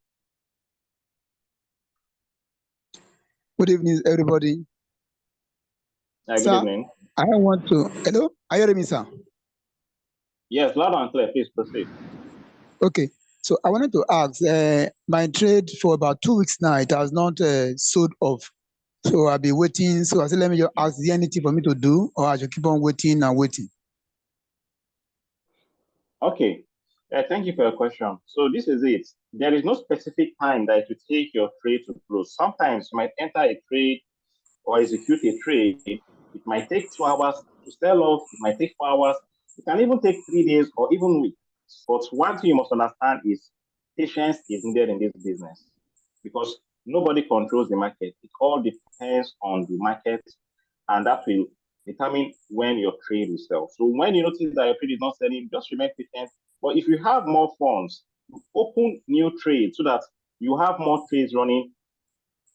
Good evening, everybody. Good evening. I want to. Hello, are you hearing me, sir? Yes, loud and clear. Please proceed. Okay, so I wanted to ask. My trade for about 2 weeks now, it has not sold off. So I'll be waiting. So I said, let me just ask, is there anything for me to do, or I should keep on waiting and waiting? Okay. Thank you for your question. So this is it. There is no specific time that you take your trade to close. Sometimes you might enter a trade or execute a trade. It might take 2 hours to sell off. It might take 4 hours. It can even take 3 days or even weeks. But one thing you must understand is patience is needed in this business because nobody controls the market. It all depends on the market, and that will determine when your trade will sell. So when you notice that your trade is not selling, just remain patient. But if you have more funds, open new trades so that you have more trades running.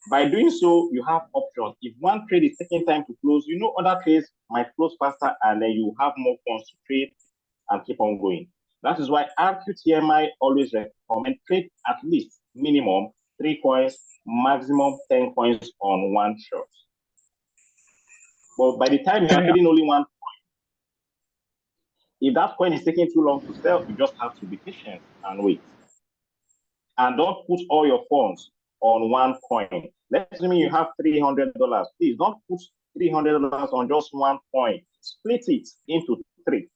By doing so, you have options. If one trade is taking time to close, you know other trades might close faster, and then you have more funds to trade and keep on going. That is why RQTMI always recommend trade at least minimum 3 coins, maximum 10 coins on one shot. But by the time you are trading only one coin, if that coin is taking too long to sell, you just have to be patient and wait. And don't put all your funds on one coin. Let's assume you have $300. Please don't put $300 on just one coin. Split it into 3.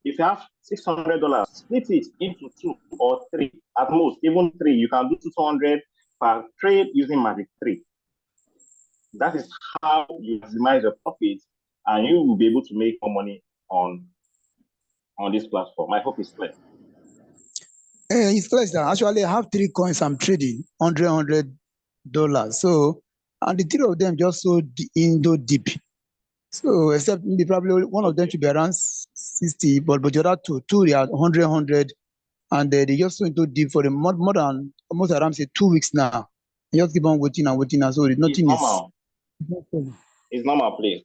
If you have $600, split it into 2 or 3, at most, even 3. You can do 200 per trade using Magic 3. That is how you maximize your profit, and you will be able to make more money on this platform. I hope it's clear. It's clear that actually I have 3 coins I'm trading, $100. So, and the 3 of them just so deep. So, except maybe probably one of them should be around 60, but the other two they are 100, and they just so into deep for the more than almost around say 2 weeks now. You just keep on waiting and waiting, and so nothing It's normal. It's normal, please.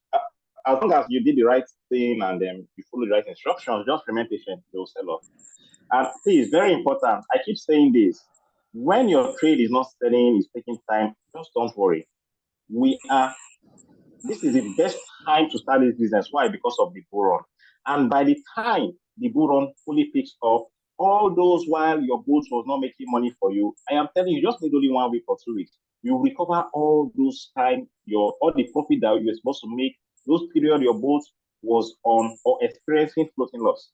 As long as you did the right thing and you follow the right instructions, just remain patient, they'll sell off. And please, very important, I keep saying this. When your trade is not selling, it's taking time, just don't worry. This is the best time to start this business. Why? Because of the bull run. And by the time the bull run fully picks up, all those while your boat was not making money for you, I am telling you, just need only 1 week or 2 weeks. You recover all those time, all the profit that you were supposed to make, those period your boat was on or experiencing floating loss.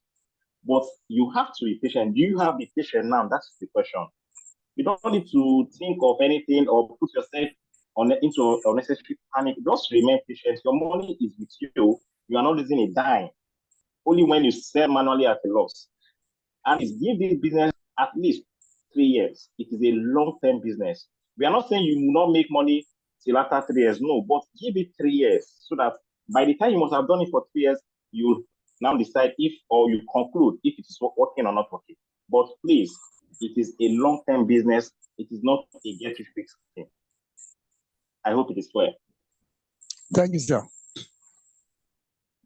But you have to be patient. Do you have the patience now? That's the question. You don't need to think of anything or put yourself into unnecessary panic. Just remain patient. Your money is with you. You are not losing a dime. Only when you sell manually at a loss. And it's give this business at least 3 years. It is a long-term business. We are not saying you will not make money till after 3 years. No, but give it 3 years so that by the time you must have done it for 3 years, you now decide if or you conclude if it is working or not working. But please, it is a long-term business. It is not a get-rich-quick scheme. I hope it is clear. Thank you, sir.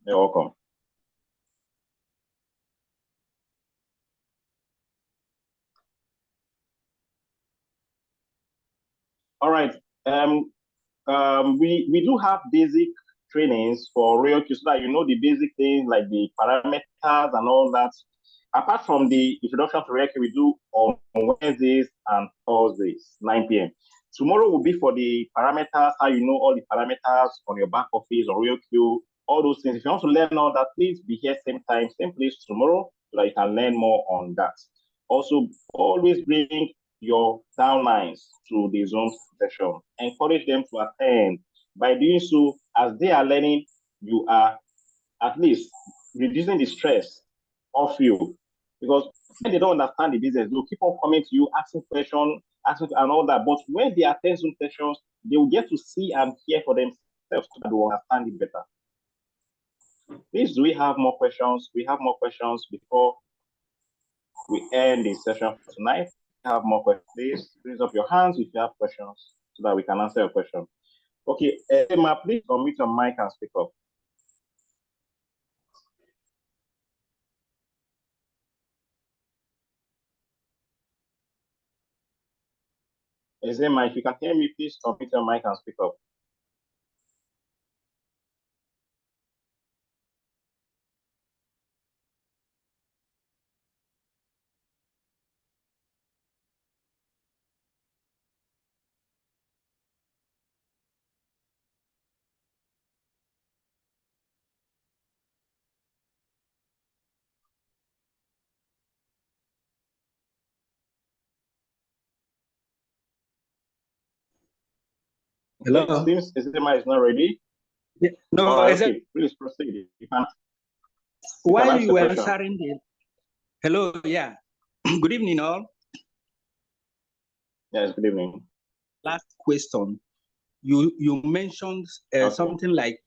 You're welcome. All right. We do have basic trainings for Royal Q so that you know the basic things like the parameters and all that. Apart from the introduction to Royal Q, we do on Wednesdays and Thursdays, 9 p.m. Tomorrow will be for the parameters, how you know all the parameters on your back office or Royal Q, all those things. If you want to learn all that, please be here same time, same place tomorrow so that you can learn more on that. Also, always bring your downlines to the Zoom session. Encourage them to attend. By doing so, as they are learning, you are at least reducing the stress of you. Because when they don't understand the business, they'll keep on coming to you, asking questions, and all that. But when they attend Zoom sessions, they will get to see and hear for themselves so that they will understand it better. Please, do we have more questions? We have more questions before we end the session for tonight. Have more questions, please raise up your hands if you have questions so that we can answer your question. Okay, Emma, please unmute your mic and speak up. Emma, if you can hear me, please unmute your mic and speak up. Hello. It seems Ezema is not ready. Yeah. No, All right, is it okay, please proceed. You can while ask you the were question. answering the hello, yeah. Good evening, all. Yes, good evening. Last question. You mentioned Okay. something like,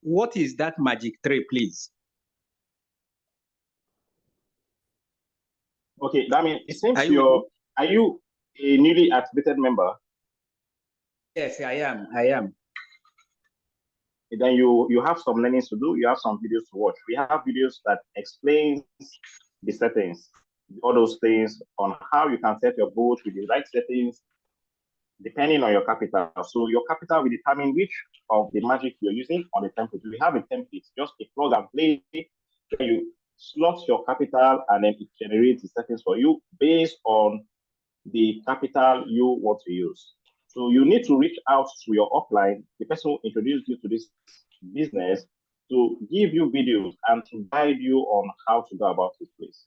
what is that magic tray, please? Okay, that means it seems Are you with me? are you a newly activated member? Yes, I am. I am. Then you have some learnings to do. You have some videos to watch. We have videos that explains the settings, all those things on how you can set your goals with the right settings, depending on your capital. So your capital will determine which of the magic you're using on the template. We have a template, just a plug and play. You slot your capital and then it generates the settings for you based on the capital you want to use. So you need to reach out to your upline, the person who introduced you to this business, to give you videos and to guide you on how to go about this place.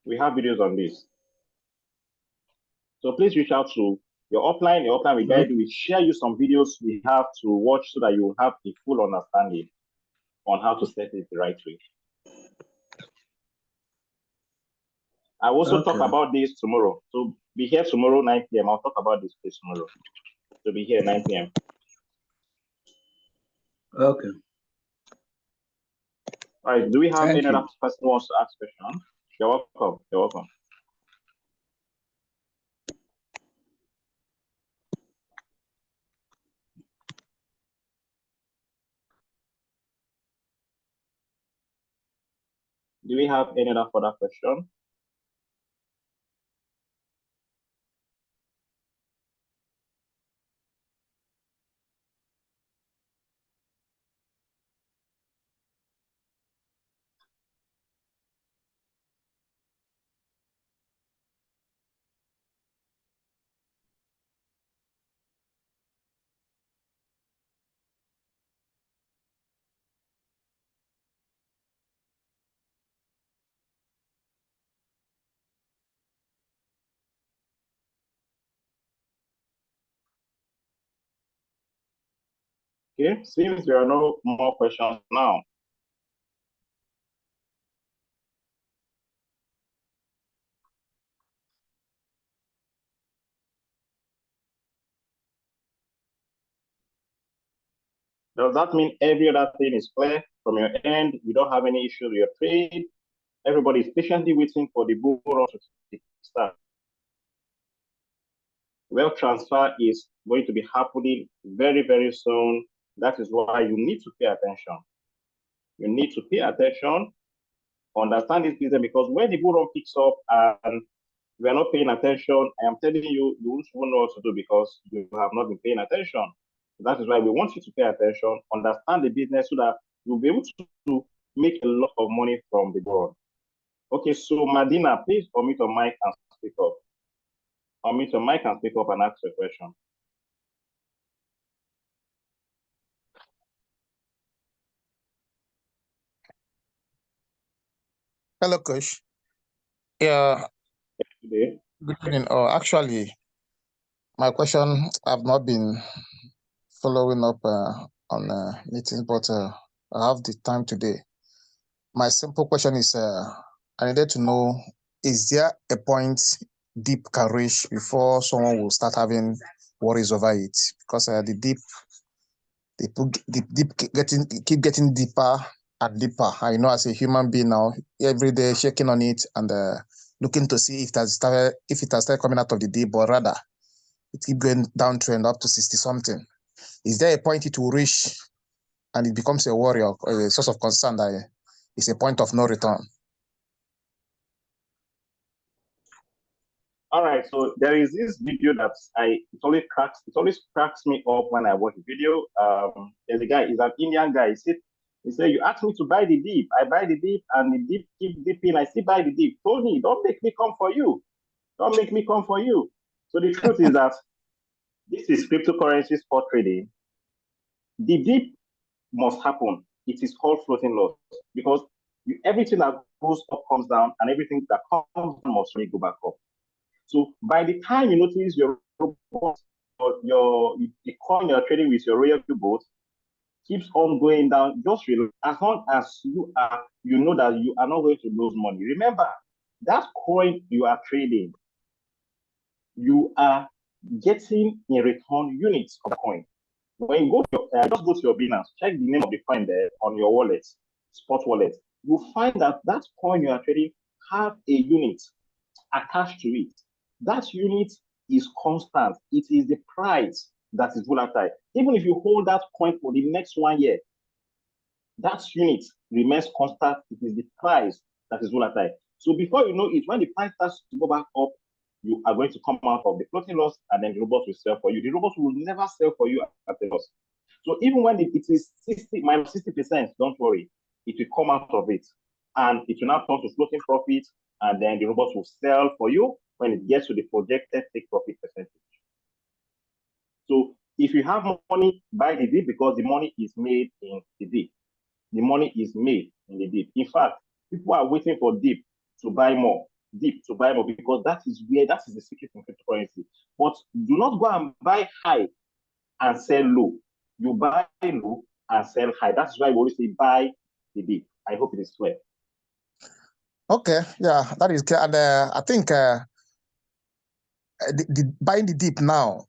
We have videos on this. So please reach out to your upline will guide you, will share you some videos we have to watch so that you will have a full understanding on how to set it the right way. I also talk about this tomorrow. So be here tomorrow, 9 p.m. I'll talk about this place tomorrow. So be here 9 p.m. Okay. All right. Do we have Thank any you. other person who wants to ask question? You're welcome. You're welcome. Do we have any other further question? Okay, since there are no more questions now, does that mean every other thing is clear from your end? You don't have any issue with your trade? Everybody is patiently waiting for the bull run to start. Wealth transfer is going to be happening very, very soon. That is why you need to pay attention. You need to pay attention, understand this business, because when the bull run picks up and we are not paying attention, I am telling you, you won't know what to do because you have not been paying attention. That is why we want you to pay attention, understand the business so that you'll be able to make a lot of money from the board. Okay, so Madina, please unmute your mic and speak up. Unmute your mic and speak up and ask your question. Hello, Coach. Yeah, Today. good evening. Oh, actually, my question, I've not been following up on meetings, but I have the time today. My simple question is, I needed to know, is there a point deep can reach before someone will start having worries over it? Because the deep keep getting deeper and deeper. I know as a human being now, every day checking on it and looking to see if it has started coming out of the deep, or rather, it keep going downtrend up to 60 something. Is there a point it will reach and it becomes a worry or a source of concern that it's a point of no return? All right, so there is this video that it always cracks me up when I watch the video. There's a guy, he's an Indian guy. He said, you asked me to buy the dip. I buy the dip and the dip keeps dipping. I still buy the dip. Told me, don't make me come for you. Don't make me come for you. So the truth is that this is cryptocurrency spot trading. The dip must happen. It is called floating loss because everything that goes up comes down and everything that comes down must really go back up. So by the time you notice your the coin you're trading with your Royal Q-Boat keeps on going down, just relax. As long as you know that you are not going to lose money. Remember, that coin you are trading, you are getting in return units of the coin. When you go to just go to your Binance, check the name of the coin there on your wallet, spot wallet. You'll find that that coin you are trading have a unit attached to it. That unit is constant. It is the price that is volatile. Even if you hold that coin for the next 1 year, that unit remains constant. It is the price that is volatile. So before you know it, when the price starts to go back up, you are going to come out of the floating loss, and then the robot will sell for you. The robot will never sell for you at a loss. So even when it is 60 minus 60%, don't worry, it will come out of it, and it will now turn to floating profit, and then the robot will sell for you when it gets to the projected take profit percentage. So if you have money, buy the dip, because the money is made in the dip. The money is made in the dip. In fact, people are waiting for dip to buy more, because that is the secret in cryptocurrency. But do not go and buy high and sell low. You buy low and sell high. That's why we always say buy the dip. I hope it is clear. Okay, yeah, that is clear. And I think the buying the dip now,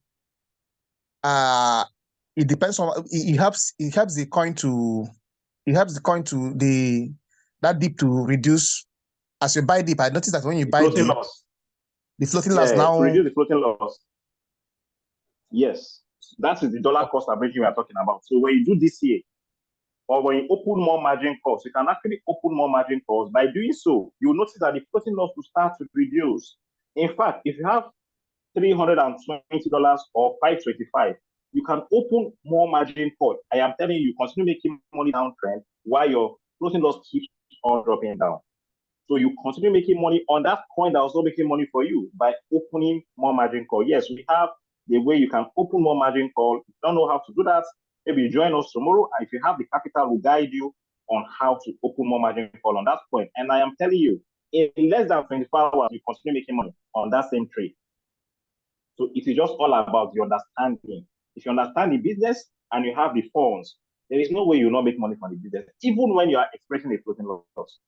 it depends on it helps the coin to that dip to reduce as you buy dip. I noticed that when you buy dip, the floating loss now to reduce the floating loss. Yes, that is the dollar cost averaging we are talking about. So when you do this here, or when you open more margin calls, you can actually open more margin calls. By doing so, you'll notice that the floating loss will start to reduce. In fact, if you have $320 or $525, you can open more margin call. I am telling you, continue making money downtrend while your floating loss keeps on dropping down. So you continue making money on that coin that also making money for you by opening more margin call. Yes, we have the way you can open more margin call. If you don't know how to do that, maybe you join us tomorrow, and if you have the capital, we'll guide you on how to open more margin call on that point. And I am telling you, in less than 24 hours, you continue making money on that same trade. So it is just all about the understanding. If you understand the business and you have the funds, there is no way you will not make money from the business, even when you are expressing a floating loss.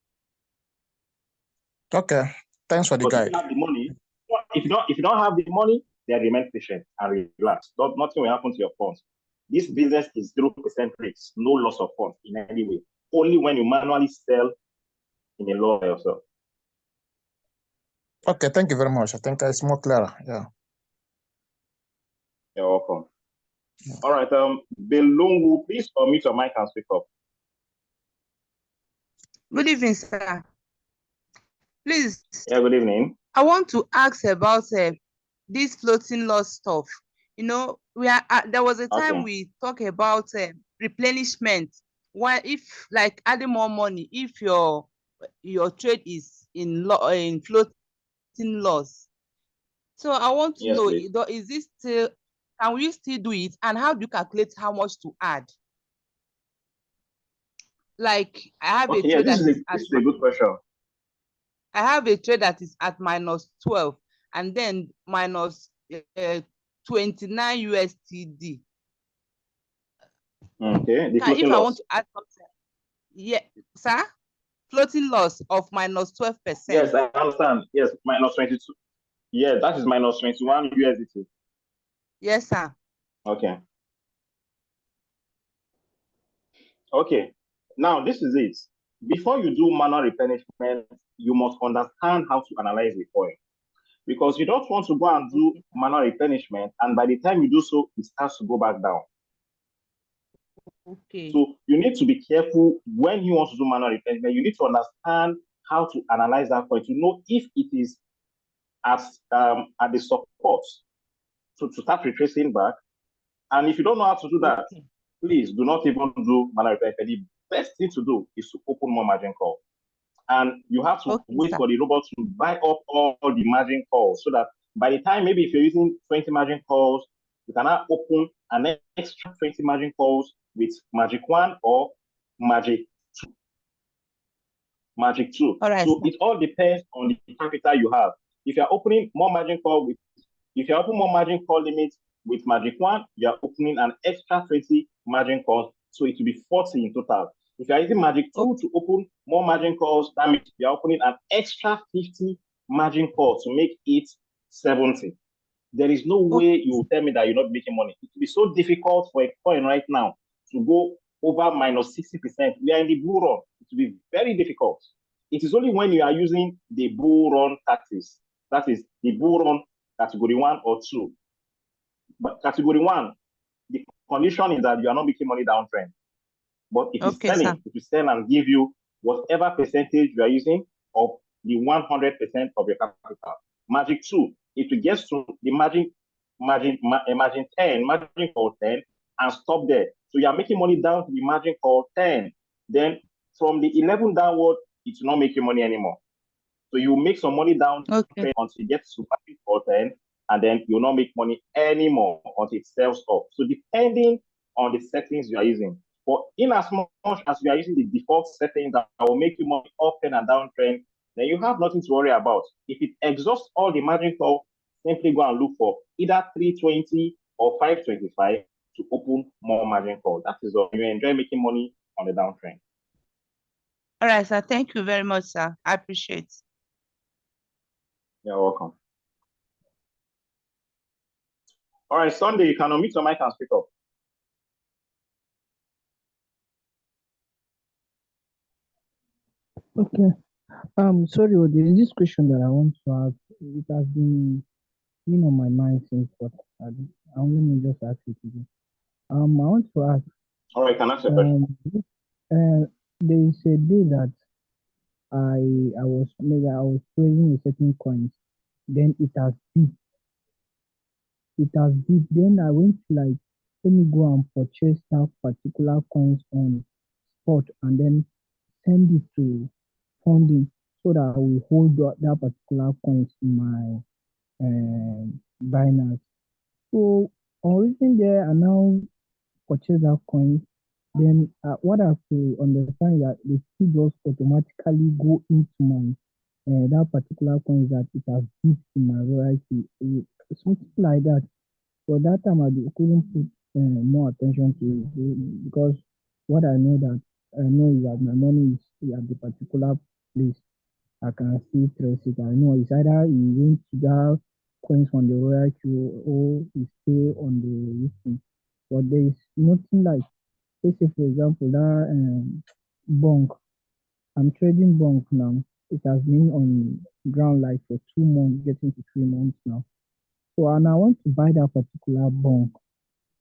Okay, thanks for the guide. If you have the money, if you don't have the money, then remain patient and relax. Nothing will happen to your funds. This business is 0% risk, no loss of funds in any way. Only when you manually sell in a loss yourself. Okay, thank you very much. I think it's more clear. Yeah. You're welcome. All right, Belungu, please unmute your mic and speak up. Good evening, sir. Please. Yeah, good evening. I want to ask about this floating loss stuff. You know, there was a time we talked about replenishment. Why, if like adding more money, if your trade is in floating loss. So I want to know, is this still, can we still do it, and how do you calculate how much to add? Like I have a trade this is a good question. I have a trade that is at -12 and then minus 29 USTD. Okay, the now, if I want to add something, yeah, sir, floating loss of -12%. Yes, I understand. Yes, -22. Yeah, that is -21 USDT. Yes, sir. Okay. Okay. Now this is it. Before you do manual replenishment, you must understand how to analyze the coin, because you don't want to go and do manual replenishment, and by the time you do so, it starts to go back down. Okay. So you need to be careful when you want to do manual replenishment. You need to understand how to analyze that coin to know if it is at the support to start retracing back. And if you don't know how to do that, please do not even do manual replenishment. The best thing to do is to open more margin call. And you have to wait for the robot to buy up all the margin calls, so that by the time, maybe if you're using 20 margin calls, you can now open an extra 20 margin calls with Magic 1 or Magic 2. All right. So it all depends on the capital you have. If you're opening more margin call if you open more margin call limits with Magic 1, you're opening an extra 20 margin calls, so it will be 40 in total. If you're using Magic 2 to open more margin calls, that means you're opening an extra 50 margin calls to make it 70. There is no way you will tell me that you're not making money. It will be so difficult for a coin right now to go over minus 60%. We are in the bull run. It will be very difficult. It is only when you are using the bull run tactics, that is the bull run category 1 or 2. But category 1, the condition is that you are not making money downtrend. But it is selling. Sir. It will sell and give you whatever percentage you are using of the 100% of your capital. Magic 2, it will get to the margin 10, margin call 10, and stop there. So you are making money down to the margin call 10. Then from the 11 downward, it's not making money anymore. So you make some money down until you get to margin call 10, and then you'll not make money anymore until it sells off. So depending on the settings you are using. But in as much as you are using the default settings that will make you money up and downtrend, then you have nothing to worry about. If it exhausts all the margin call, simply go and look for either 320 or 525 to open more margin call. That is all. You enjoy making money on the downtrend. All right, sir. Thank you very much, sir. I appreciate it. You're welcome. All right, Sunday, you can unmute your mic and speak up. Okay. Sorry, there is this question that I want to ask. It has been on my mind since, but let me just ask it again. I want to ask. All right, can I ask a question? There is a day that I was trading a certain coins, then it has dipped. Then I went to let me go and purchase that particular coins on spot and then send it to funding so that I will hold that particular coins in my Binance. So on reaching there, I now purchase that coin. Then what I have to understand is that they still just automatically go into my that particular coin that it has dipped in my royalty, something like that. For that time, I couldn't put more attention to it because what I know is that my money is at the particular place. I can see trace it. I know it's either he went to that coins on the royal queue or he stay on the listing. But there is nothing like, let's say for example, that bunk. I'm trading bunk now. It has been on ground like for 2 months, getting to 3 months now. So and I want to buy that particular bunk.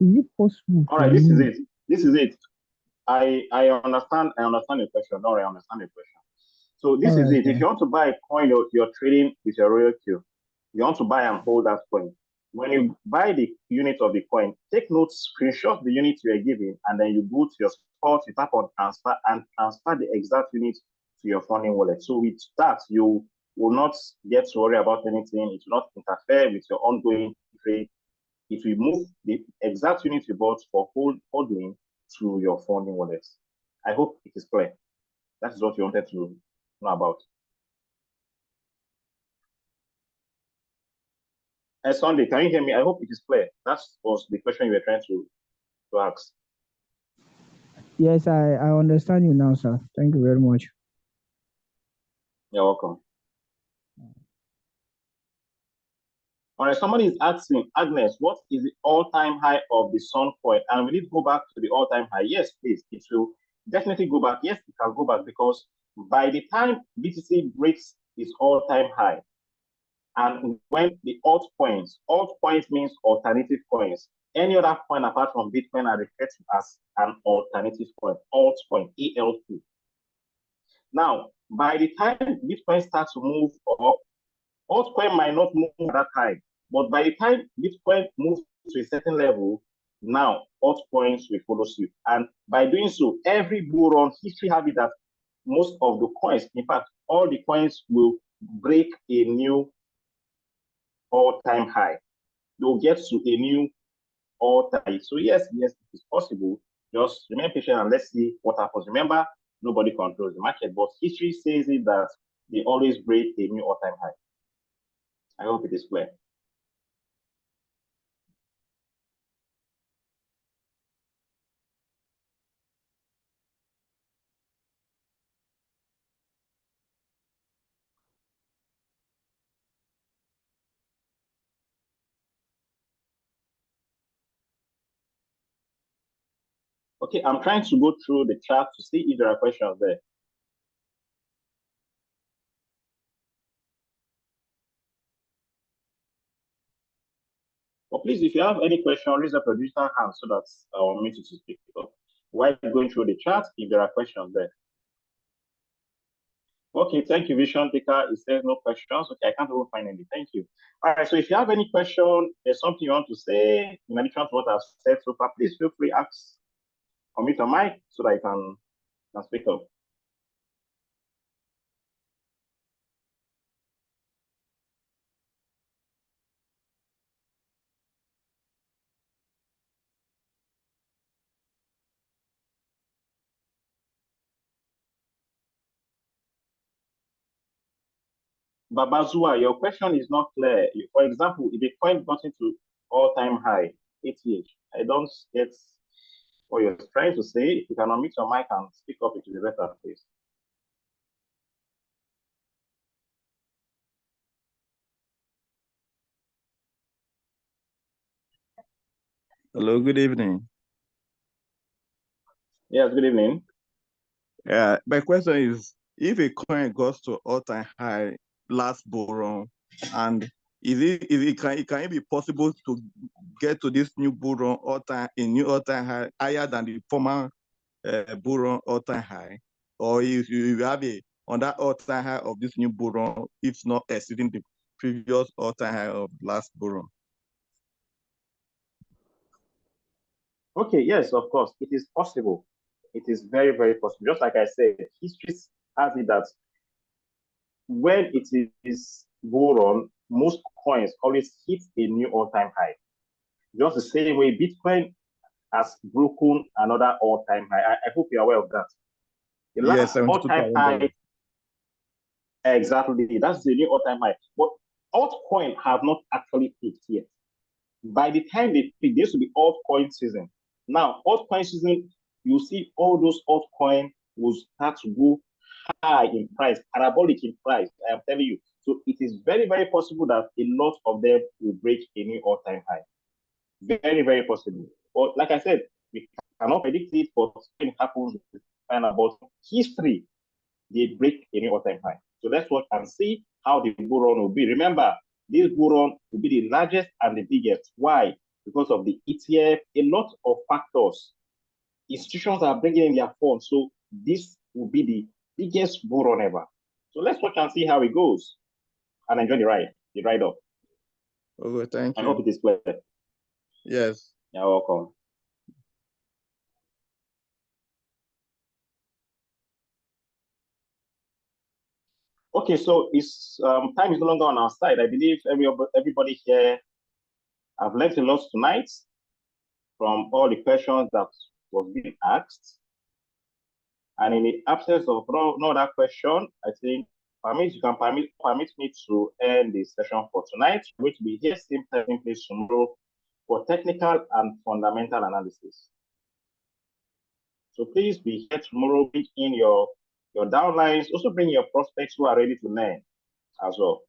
Is it possible? All right, this is it. I understand your question. No, I understand your question. So this is it. If you want to buy a coin you're trading with your royal queue, you want to buy and hold that coin. When you buy the unit of the coin, take notes, screenshot the unit you are giving, and then you go to your spot, you tap on transfer and transfer the exact unit to your funding wallet. So with that, you will not get to worry about anything. It will not interfere with your ongoing trade. It will move the exact unit you bought for holding to your funding wallet. I hope it is clear. That is what you wanted to know about. Sunday, can you hear me? I hope it is clear. That was the question you were trying to ask. Yes, I understand you now, sir. Thank you very much. You're welcome. All right, somebody is asking, Agnes, what is the all-time high of the Sun coin? And will it go back to the all-time high? Yes, please. It will definitely go back. Yes, it can go back because by the time BTC breaks its all-time high, and when the altcoins means alternative coins. Any other coin apart from Bitcoin are referred to as an alternative coin, altcoin, ALT. Now, by the time Bitcoin starts to move up, altcoin might not move that high, but by the time Bitcoin moves to a certain level, now altcoins will follow suit. And by doing so, every bull run, history have it that most of the coins, in fact, all the coins will break a new all-time high. They'll get to a new all-time. So yes, it is possible. Just remain patient and let's see what happens. Remember, nobody controls the market, but history says it that they always break a new all-time high. I hope it is clear. Okay, I'm trying to go through the chat to see if there are questions there. But please, if you have any question, raise up your digital hand so that I'll meet you to speak up. While going through the chat, if there are questions there. Okay, thank you, Vision Taker. It says no questions. Okay, I can't even find any. Thank you. All right, so if you have any question, there's something you want to say in addition to what I've said so far, please feel free to ask or mute your mic so that you can speak up. Babazua, your question is not clear. For example, if a coin got into all-time high, 88, I don't get what you're trying to say. If you can unmute your mic and speak up, it will be better, please. Hello, good evening. Yes, good evening. Yeah, my question is, if a coin goes to all-time high last bull run, and can it be possible to get to this new bull run new all-time high higher than the former bull run all-time high, or if you have on that all-time high of this new bull run, it's not exceeding the previous all-time high of last bull run? Okay, yes, of course, it is possible. It is very, very possible. Just like I said, history has it that when it is bull run, most coins always hit a new all-time high. Just the same way Bitcoin has broken another all-time high. I hope you're aware of that. The last all-time high, exactly, that's the new all-time high. But altcoin have not actually peaked yet. By the time they peak, this will be altcoin season. Now, altcoin season, you see all those altcoins will start to go high in price, parabolic in price, I am telling you. So it is very, very possible that a lot of them will break a new all-time high. Very, very possible. But like I said, we cannot predict it, but when it happens, we find out about history, they break a new all-time high. So let's watch and see how the bull run will be. Remember, this bull run will be the largest and the biggest. Why? Because of the ETF, a lot of factors. Institutions are bringing in their funds, so this will be the biggest bull run ever. So let's watch and see how it goes, and enjoy the ride up. Okay, thank you. I hope it is clear. Yes. You're welcome. Okay, so it's time is no longer on our side. I believe everybody here have learned a lot tonight from all the questions that was being asked. And in the absence of no other question, I think you can permit me to end the session for tonight. We're going to be here same place tomorrow for technical and fundamental analysis. So please be here tomorrow, bring in your downlines, also bring your prospects who are ready to learn as well.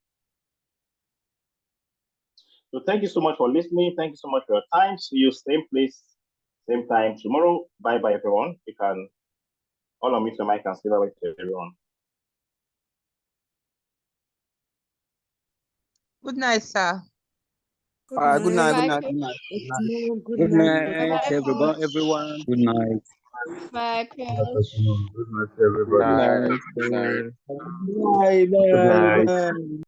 So thank you so much for listening. Thank you so much for your time. See you same place, same time tomorrow. Bye-bye, everyone. You can all unmute your mic and say bye to everyone. Good night, sir. Good night, everyone. Good night. Bye, Good night, everybody. Nice. Good night.